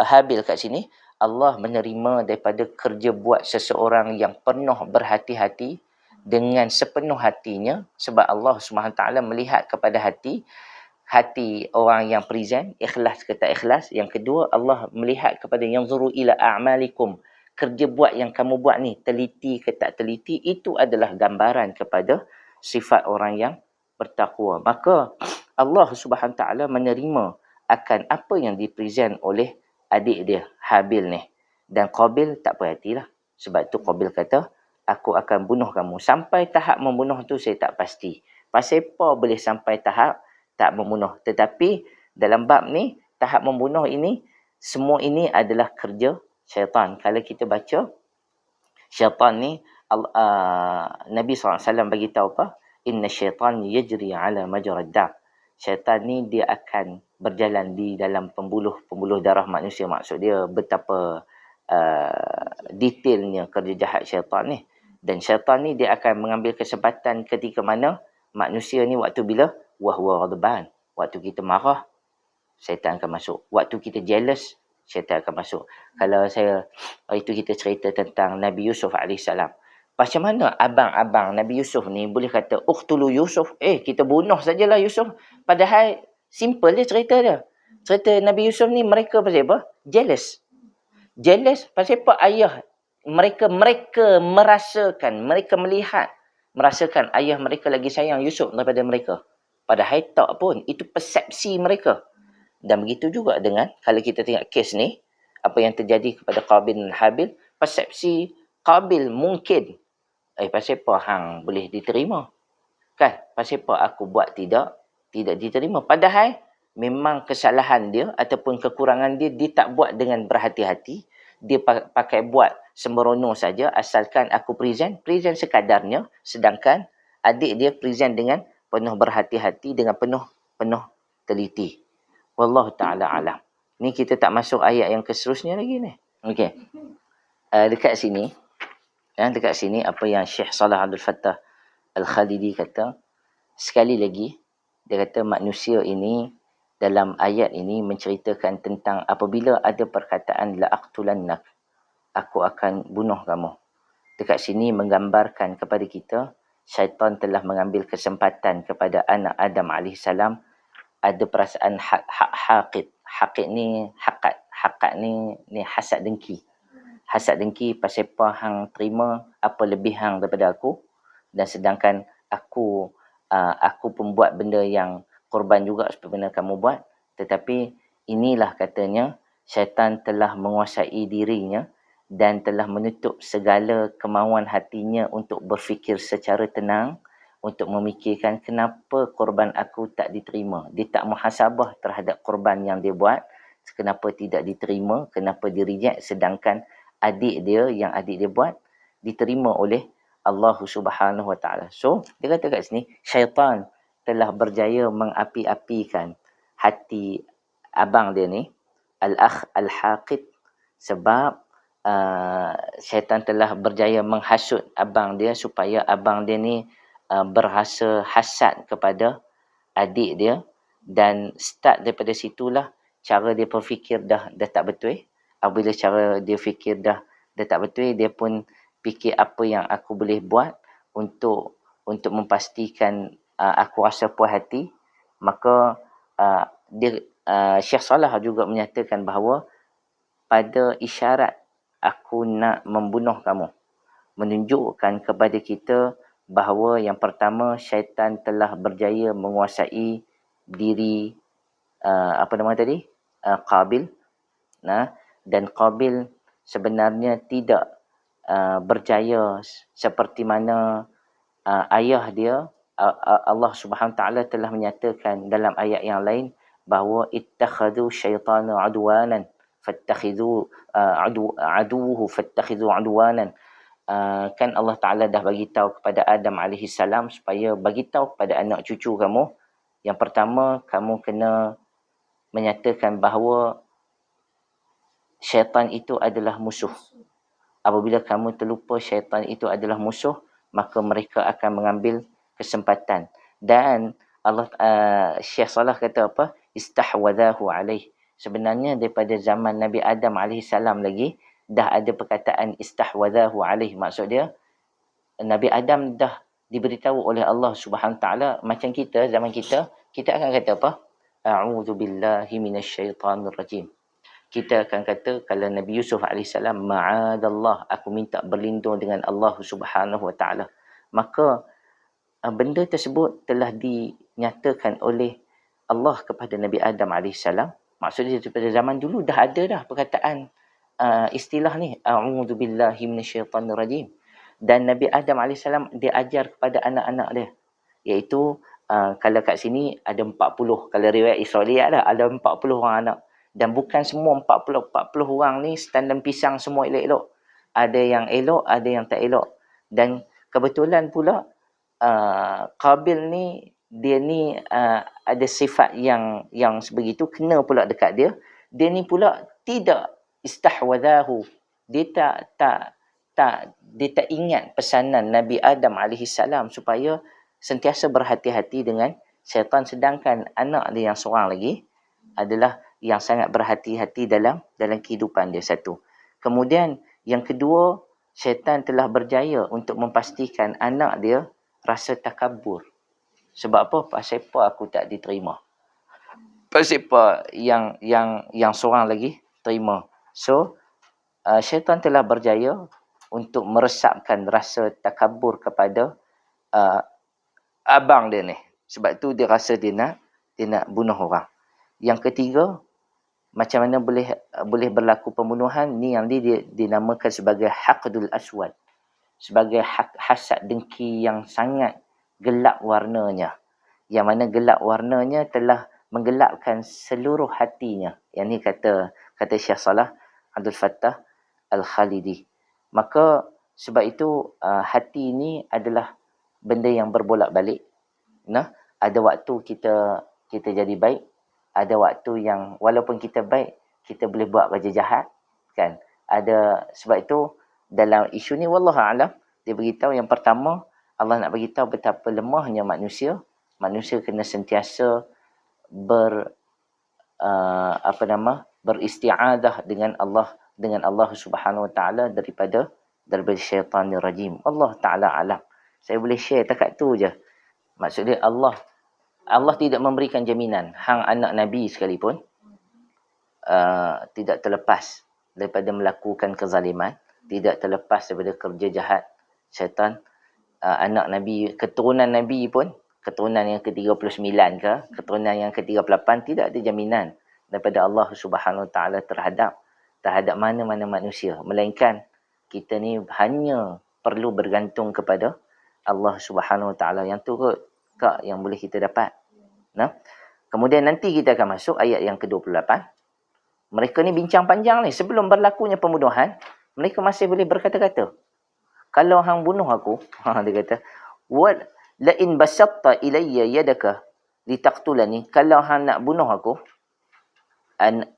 Habil kat sini, Allah menerima daripada kerja buat seseorang yang penuh berhati-hati dengan sepenuh hatinya, sebab Allah Subhanahu Taala melihat kepada hati orang yang present, ikhlas ke tak ikhlas. Yang kedua, Allah melihat kepada yang zuru ila a'malikum, kerja buat yang kamu buat ni, teliti ke tak teliti, itu adalah gambaran kepada sifat orang yang bertakwa. Maka Allah Subhanahu Taala menerima akan apa yang dipresent oleh adik dia Habil ni, dan Qabil tak perhatilah. Sebab tu Qabil kata, aku akan bunuh kamu. Sampai tahap membunuh tu saya tak pasti. Pasal apa boleh sampai tahap tak membunuh? Tetapi dalam bab ni, tahap membunuh ini, semua ini adalah kerja syaitan. Kalau kita baca, syaitan ni Nabi SAW bagi tahu apa? Inna syaitan yajri ala majrad dam. syaitan ni dia akan berjalan di dalam pembuluh darah manusia. Maksud dia betapa detailnya kerja jahat syaitan ni. Dan syaitan ni dia akan mengambil kesempatan ketika mana manusia ni waktu bila wahwa ghadban, waktu kita marah, syaitan akan masuk. Waktu kita jealous, syaitan akan masuk. Kalau itu kita cerita tentang Nabi Yusuf AS. Macam mana abang-abang Nabi Yusuf ni boleh kata, uqtulu Yusuf, kita bunuh sajalah Yusuf. Padahal simple je cerita dia. Cerita Nabi Yusuf ni mereka pasal apa? Jealous. Jealous pasal apa? Ayah mereka merasakan ayah mereka lagi sayang Yusuf daripada mereka. Padahal tak pun, itu persepsi mereka. Dan begitu juga dengan kalau kita tengok kes ni, apa yang terjadi kepada Qabil dan Habil, persepsi Qabil mungkin pasal apa hang boleh diterima? Kan? Pasal apa aku buat tidak diterima? Padahal memang kesalahan dia ataupun kekurangan dia tak buat dengan berhati-hati. Dia pakai buat sembrono saja, asalkan aku present sekadarnya, sedangkan adik dia present dengan penuh berhati-hati, dengan penuh teliti. Wallahu ta'ala alam. Ni kita tak masuk ayat yang seterusnya lagi ni. Okey. Dekat sini apa yang Syekh Salah Abdul Fattah Al-Khalidi kata, sekali lagi dia kata manusia ini dalam ayat ini menceritakan tentang apabila ada perkataan la aqtulannak, aku akan bunuh kamu. Dekat sini menggambarkan kepada kita syaitan telah mengambil kesempatan kepada anak Adam AS ada perasaan haqid. Haqid ni hakat ni hasad dengki. Hasad dengki pasal apa hang terima apa lebih hang daripada aku, dan sedangkan aku pun buat benda yang korban juga seperti mana kamu buat. Tetapi inilah katanya syaitan telah menguasai dirinya dan telah menutup segala kemauan hatinya untuk berfikir secara tenang, untuk memikirkan kenapa korban aku tak diterima. Dia tak muhasabah terhadap korban yang dia buat, kenapa tidak diterima, kenapa dia reject, sedangkan adik dia buat diterima oleh Allah Subhanahu Wa Taala. So, dia kata kat sini, syaitan telah berjaya mengapi-apikan hati abang dia ni, al-akh al-haqid, sebab syaitan telah berjaya menghasut abang dia supaya abang dia ni berasa hasad kepada adik dia, dan start daripada situlah cara dia berfikir dah tak betul. Apabila cara dia fikir dah tak betul, dia pun fikir apa yang aku boleh buat untuk memastikan aku rasa puas hati. Maka Syekh Salah juga menyatakan bahawa pada isyarat aku nak membunuh kamu, menunjukkan kepada kita bahawa yang pertama syaitan telah berjaya menguasai diri Qabil. Dan Qabil sebenarnya tidak berjaya seperti mana ayah dia. Allah Subhanahu Wa Taala telah menyatakan dalam ayat yang lain bahawa ittakhadhu syaitana adwanan fattakhidhu aduwuhu fattakhidhu adwanan. Kan Allah Ta'ala dah bagi tahu kepada Adam AS supaya bagi tahu kepada anak cucu kamu, yang pertama kamu kena menyatakan bahawa syaitan itu adalah musuh. Apabila kamu terlupa syaitan itu adalah musuh, maka mereka akan mengambil kesempatan. Dan Allah Syekh Salah kata apa? Istahwadhahu alaih. Sebenarnya daripada zaman Nabi Adam AS lagi dah ada perkataan istahwadhahu alaih. Maksud dia Nabi Adam dah diberitahu oleh Allah Subhanahu Taala. Macam kita, zaman kita akan kata apa? A'udzubillahi minasyaitanir rajim. Kita akan kata kalau Nabi Yusuf AS, ma'adallah, aku minta berlindung dengan Allah Subhanahu Wa Taala. Maka benda tersebut telah dinyatakan oleh Allah kepada Nabi Adam AS. Maksudnya daripada zaman dulu dah ada dah perkataan istilah ni, a'udzubillahi minasyaitanir rajim. Dan Nabi Adam AS dia ajar kepada anak-anak dia, iaitu kalau kat sini ada 40, kalau riwayat Israiliyat ada 40 orang anak. Dan bukan semua 40 orang ni setandan pisang semua elok-elok. Ada yang elok, ada yang tak elok. Dan kebetulan pula Qabil ni dia ni ada sifat yang sebegitu, kena pula dekat dia. Dia ni pula tidak istahwadahu. Dia dia tak ingat pesanan Nabi Adam alaihissalam supaya sentiasa berhati-hati dengan syaitan, sedangkan anak dia yang seorang lagi adalah yang sangat berhati-hati dalam kehidupan dia, satu. Kemudian yang kedua, syaitan telah berjaya untuk memastikan anak dia rasa takabur. Sebab apa? Pasal apa aku tak diterima? Pasal apa yang seorang lagi terima? So, syaitan telah berjaya untuk meresapkan rasa takabur kepada abang dia ni. Sebab tu dia rasa dia nak bunuh orang. Yang ketiga, macam mana boleh berlaku pembunuhan ni, yang dia dinamakan sebagai haqdul aswad, sebagai hasad dengki yang sangat gelap warnanya, yang mana gelap warnanya telah menggelapkan seluruh hatinya. Yang ni kata Syekh Salah Abdul Fattah Al-Khalidi. Maka sebab itu hati ni adalah benda yang berbolak-balik. Nah, ada waktu kita jadi baik, ada waktu yang walaupun kita baik, kita boleh buat kerja jahat, kan? Sebab itu dalam isu ni wallahu alam, dia beritahu yang pertama, Allah nak beritahu betapa lemahnya manusia. Manusia kena sentiasa beristi'adah dengan Allah Subhanahu Wa Taala daripada syaitanir rajim. Allah Taala alam. Saya boleh share takat tu je. Maksudnya Allah tidak memberikan jaminan. Hang anak Nabi sekalipun tidak terlepas daripada melakukan kezaliman, tidak terlepas daripada kerja jahat syaitan. Anak Nabi, keturunan Nabi pun, keturunan yang ke-39 ke, keturunan yang ke-38, tidak ada jaminan daripada Allah Subhanahu Wa Taala terhadap mana-mana manusia, melainkan kita ni hanya perlu bergantung kepada Allah Subhanahu Wa Taala. Yang turut yang boleh kita dapat. Nah, kemudian nanti kita akan masuk ayat yang ke-28. Mereka ni bincang panjang ni sebelum berlakunya pembunuhan. Mereka masih boleh berkata-kata, kalau hang bunuh aku, dia kata, wa la in basatta ilayya yadaka litaqtulani, kalau hang nak bunuh aku,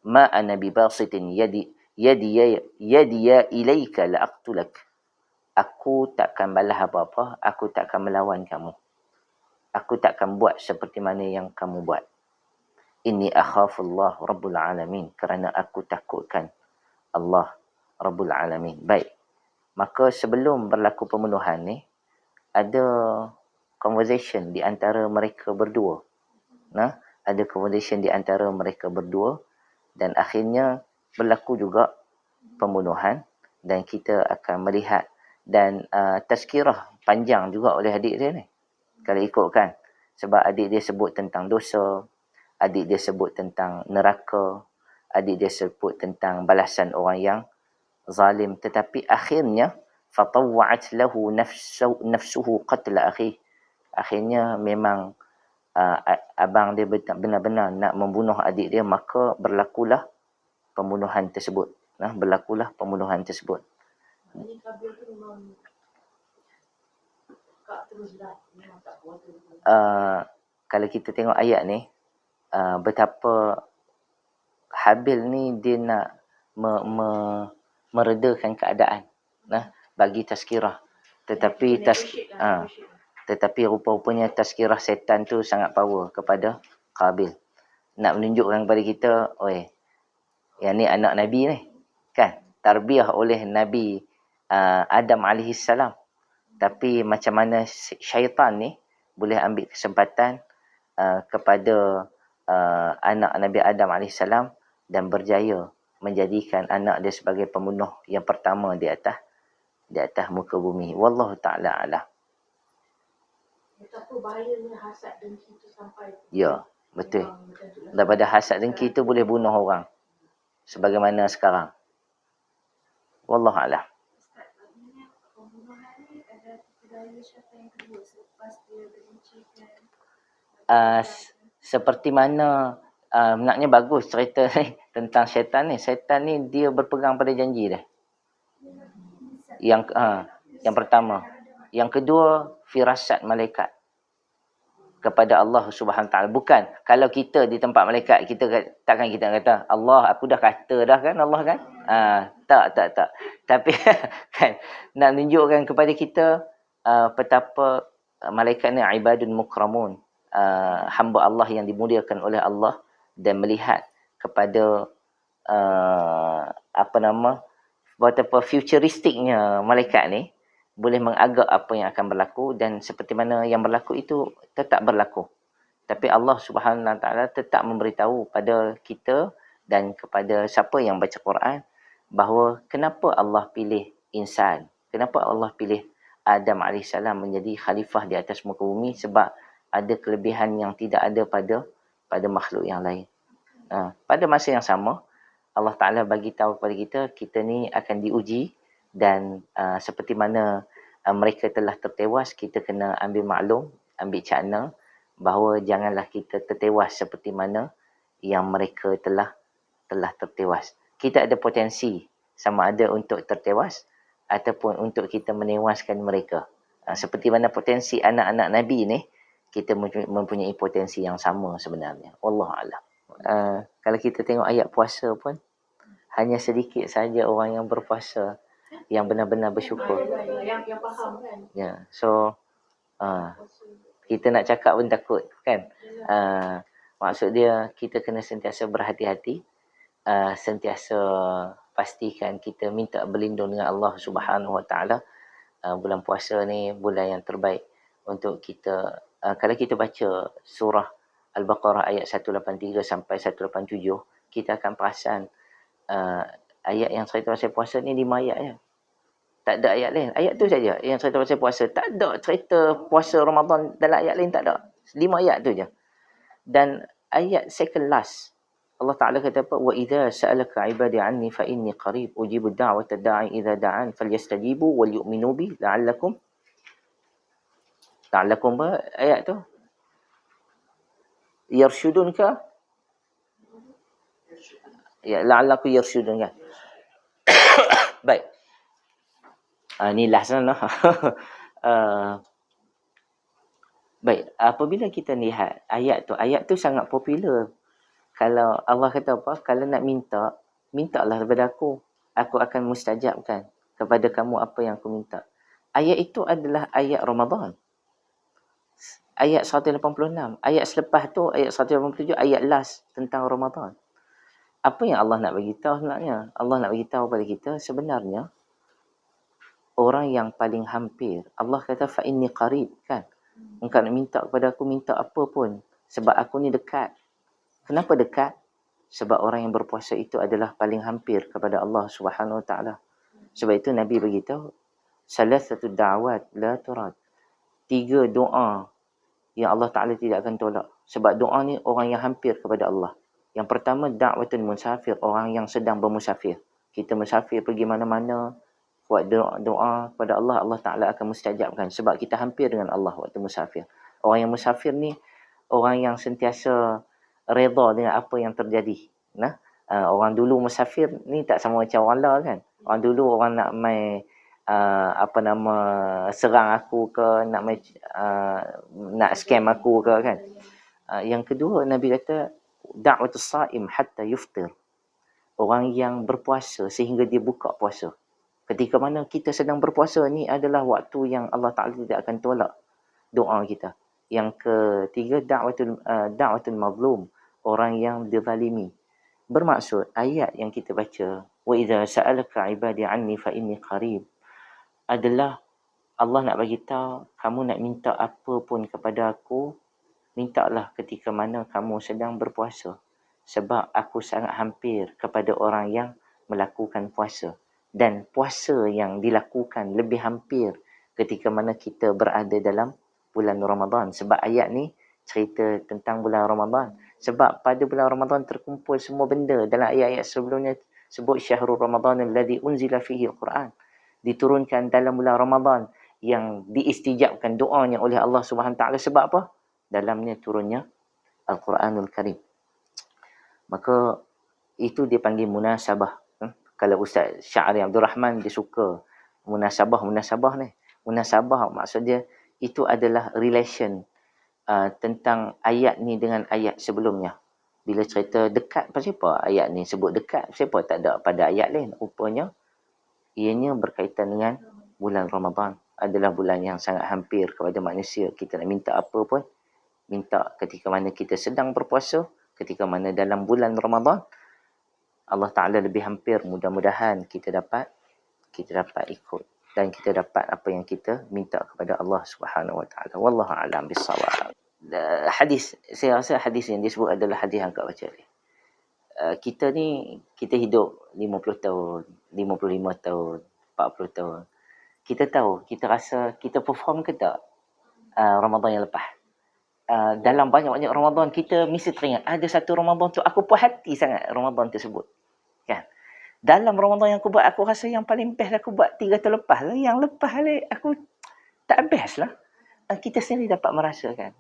ma ana bi basitin yadi ilayka la aqtulak, aku takkan balas apa-apa, aku takkan melawan kamu, aku takkan buat seperti mana yang kamu buat. Inni akhafullah Rabbul Alamin, kerana aku takutkan Allah Rabbul Alamin. Baik. Maka sebelum berlaku pembunuhan ni, ada conversation di antara mereka berdua. Nah, ada conversation di antara mereka berdua, dan akhirnya berlaku juga pembunuhan, dan kita akan melihat, dan tazkirah panjang juga oleh adik dia ni, kalau ikutkan. Sebab adik dia sebut tentang dosa, adik dia sebut tentang neraka, adik dia sebut tentang balasan orang yang zalim, tetapi akhirnya fatawwa'at lahu nafsuhu qatla akhi. Akhirnya memang abang dia benar-benar nak membunuh adik dia, maka berlakulah pembunuhan tersebut. Ini kabel tu memang tak teruslah, memang tak kuasa. Kalau kita tengok ayat ni, betapa Habil ni dia nak meredakan keadaan, bagi tazkirah, tetapi tetapi rupa-rupanya tazkirah setan tu sangat power kepada Qabil, nak menunjukkan kepada kita, oi, yang ni anak Nabi ni, kan, tarbiyah oleh Nabi Adam alaihissalam, tapi macam mana syaitan ni boleh ambil kesempatan kepada anak Nabi Adam alaihissalam dan berjaya menjadikan anak dia sebagai pembunuh yang pertama di atas muka bumi. Wallahu ta'ala a'lam. Betapa bahayanya hasad dengki itu sampai. Ya, betul. Daripada hasad dengki itu boleh bunuh orang. Sebagaimana sekarang. Wallahu a'lam. Ustaz, maknanya pembunuhan ni ada budaya syaitan yang kedua selepas dia bencikan. Seperti mana naknya bagus cerita ni tentang syaitan ni. Syaitan ni dia berpegang pada janji dia. Yang pertama. Yang kedua, firasat malaikat. kepada Allah Subhanahu taala. Bukan kalau kita di tempat malaikat, takkan kita kata Allah, aku dah kata dah kan Allah kan. Tak. Tapi kan nak tunjukkan kepada kita betapa malaikat ni ibadun mukramun, hamba Allah yang dimuliakan oleh Allah, dan melihat kepada betapa futuristiknya malaikat ni boleh mengagak apa yang akan berlaku, dan seperti mana yang berlaku itu tetap berlaku. Tapi Allah Subhanahu Wa Taala tetap memberitahu pada kita dan kepada siapa yang baca Quran bahawa kenapa Allah pilih insan, kenapa Allah pilih Adam AS menjadi khalifah di atas muka bumi, sebab ada kelebihan yang tidak ada pada makhluk yang lain. Pada masa yang sama, Allah Ta'ala bagi tahu kepada kita, kita ni akan diuji, dan seperti mana mereka telah tertewas, kita kena ambil maklum, ambil cakna bahawa janganlah kita tertewas seperti mana yang mereka telah tertewas. Kita ada potensi sama ada untuk tertewas ataupun untuk kita menewaskan mereka. Seperti mana potensi anak-anak Nabi ni, kita mempunyai potensi yang sama sebenarnya. Wallahualam. Kalau kita tengok ayat puasa pun, hanya sedikit saja orang yang berpuasa yang benar-benar bersyukur. Yang faham kan. Ya, so kita nak cakap pun takut kan. Maksud dia kita kena sentiasa berhati-hati, sentiasa pastikan kita minta berlindung dengan Allah Subhanahu Wa Taala. Bulan puasa ni bulan yang terbaik untuk kita. Kalau kita baca surah Al-Baqarah ayat 183 sampai 187, kita akan perasan ayat yang cerita pasal puasa ni 5 ayat je. Tak ada ayat lain. Ayat tu saja yang cerita pasal puasa. Tak ada cerita puasa Ramadan dalam ayat lain, tak ada. 5 ayat tu je. Dan ayat second last, Allah Ta'ala kata apa? Wa idza sa'alaka 'ibadi 'anni fa inni qarib ujibu da'wata da'i idza da'an falyastajibu wal yu'minu bi la'allakum ayat tu yarshudun ka? Ya, la'allakum yarshudun kan? Baik. Ni last lah. Baik, apabila kita lihat ayat tu sangat popular. Kalau Allah kata apa? Kalau nak mintalah daripada aku. Aku akan mustajabkan kepada kamu apa yang aku minta. Ayat itu adalah ayat Ramadan. Ayat 186. Ayat selepas tu, ayat 187, ayat last tentang Ramadan. Apa yang Allah nak bagi tahu sebenarnya? Allah nak bagi tahu kepada kita sebenarnya orang yang paling hampir. Allah kata fa inni qarib kan. Engkau nak minta kepada aku, minta apa pun, sebab aku ni dekat. Kenapa dekat? Sebab orang yang berpuasa itu adalah paling hampir kepada Allah Subhanahu Wa Taala. Sebab itu Nabi beritahu salasatu da'awat la turad. 3 doa yang Allah Ta'ala tidak akan tolak. Sebab doa ni orang yang hampir kepada Allah. Yang pertama, da'watul musafir, orang yang sedang bermusafir. Kita musafir pergi mana-mana, buat doa kepada Allah, Allah Ta'ala akan mustajabkan. Sebab kita hampir dengan Allah waktu musafir. Orang yang musafir ni, orang yang sentiasa reda dengan apa yang terjadi. Orang dulu musafir ni tak sama macam orang lah kan. Orang dulu orang nak main serang aku ke, nak scam aku ke kan. Yang kedua, Nabi kata da'watus saim hatta yuftir. Orang yang berpuasa sehingga dia buka puasa. Ketika mana kita sedang berpuasa ni adalah waktu yang Allah Ta'ala tidak akan tolak doa kita. Yang ketiga, da'watul mazlum, orang yang dizalimi. Bermaksud ayat yang kita baca, wa idza sa'alaka 'ibadi 'anni fa inni qarib, adalah Allah nak bagi tahu, kamu nak minta apa pun kepada aku, mintalah ketika mana kamu sedang berpuasa. Sebab aku sangat hampir kepada orang yang melakukan puasa. Dan puasa yang dilakukan lebih hampir ketika mana kita berada dalam bulan Ramadan. Sebab ayat ni cerita tentang bulan Ramadan. Sebab pada bulan Ramadan terkumpul semua benda. Dalam ayat-ayat sebelumnya sebut syahrul Ramadan alladhi unzila fihi al-Quran. Diturunkan dalam bulan Ramadan yang diistijabkan doanya oleh Allah Subhanahu Taala. Sebab apa? Dalamnya turunnya Al-Quranul Karim. Maka itu dia panggil munasabah. Kalau Ustaz Syahri Abdul Rahman dia suka munasabah ni. Munasabah maksud dia itu adalah relation tentang ayat ni dengan ayat sebelumnya. Bila cerita dekat, siapa ayat ni sebut dekat, siapa tak ada pada ayat lain. Rupanya ianya berkaitan dengan bulan Ramadan. Adalah bulan yang sangat hampir kepada manusia. Kita nak minta apa pun, minta ketika mana kita sedang berpuasa, ketika mana dalam bulan Ramadan, Allah Ta'ala lebih hampir. Mudah-mudahan kita dapat ikut dan kita dapat apa yang kita minta kepada Allah Subhanahu Wa Ta'ala. Wallahu a'lam bissawab. Hadis, saya rasa hadis yang disebut adalah hadis yang Kak baca ni. Kita ni, kita hidup 50 tahun, 55 tahun, 40 tahun. Kita tahu, kita rasa kita perform ke tak Ramadan yang lepas. Dalam banyak-banyak Ramadan, kita mesti teringat, ada satu Ramadan tu aku puas hati sangat Ramadan tersebut. Kan? Dalam Ramadan yang aku buat, aku rasa yang paling best aku buat 3 tahun lepas lah. Yang lepas ni aku tak best lah. Kita sendiri dapat merasakan.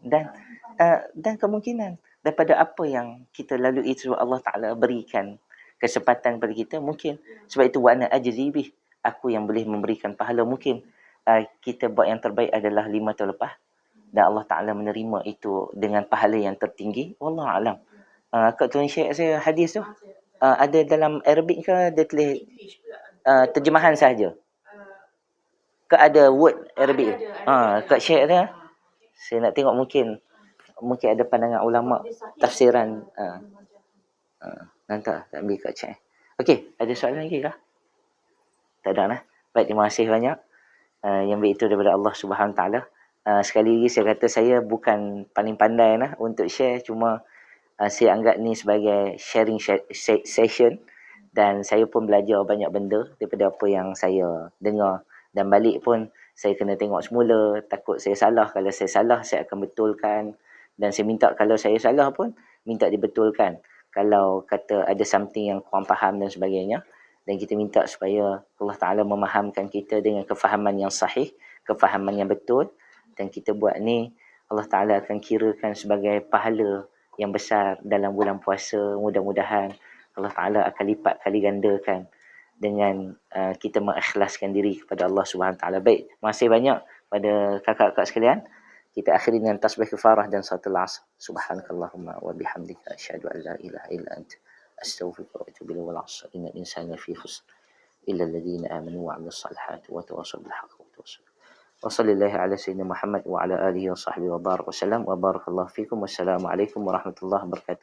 Dan kemungkinan daripada apa yang kita lalui sebab Allah Ta'ala berikan kesempatan kepada kita, mungkin sebab itu wa ana ajzi bih, aku yang boleh memberikan pahala. Mungkin kita buat yang terbaik adalah 5 tahun lepas dan Allah Ta'ala menerima itu dengan pahala yang tertinggi. Wallahu a'lam. Kak tuan share saya hadis tu ada dalam Arabic ke dia tulis terjemahan sahaja ke ada word Arabic? Kak share dia. Saya nak tengok mungkin ada pandangan ulama tafsiran. Nanti tak ambil kat chat. Okey, ada soalan lagi kah? Tak ada lah. Baik, terima kasih banyak. Yang baik itu daripada Allah Subhanahu Taala. Sekali lagi saya kata saya bukan paling pandai lah untuk share, cuma saya anggap ni sebagai sharing session dan saya pun belajar banyak benda daripada apa yang saya dengar, dan balik pun saya kena tengok semula, takut saya salah. Kalau saya salah, saya akan betulkan, dan saya minta kalau saya salah pun minta dibetulkan kalau kata ada something yang kurang faham dan sebagainya. Dan kita minta supaya Allah Ta'ala memahamkan kita dengan kefahaman yang sahih, kefahaman yang betul. Dan kita buat ni, Allah Ta'ala akan kirakan sebagai pahala yang besar dalam bulan puasa. Mudah-mudahan Allah Ta'ala akan lipat kali gandakan dengan kita mengikhlaskan diri kepada Allah Subhanahu Ta'ala. Baik, terima kasih banyak pada kakak-kakak sekalian. Kita akhiri dengan tasbih kafarah dan salatul asr. Subhanakallahumma wa bihamdika asyhadu an la ilaha illa anta astaghfiruka wa atubu ilaik. Wal 'asr innal insana lafi khusr illa alladhina amanu wa 'amilus salihati wa tawassaw bil haqqi wa tawassaw. Wa sallallahu ala sayyidina Muhammad wa ala alihi wa sahbihi wa barak wa sallam wa barakallahu fikum. Wassalamu alaikum warahmatullahi wabarakatuh.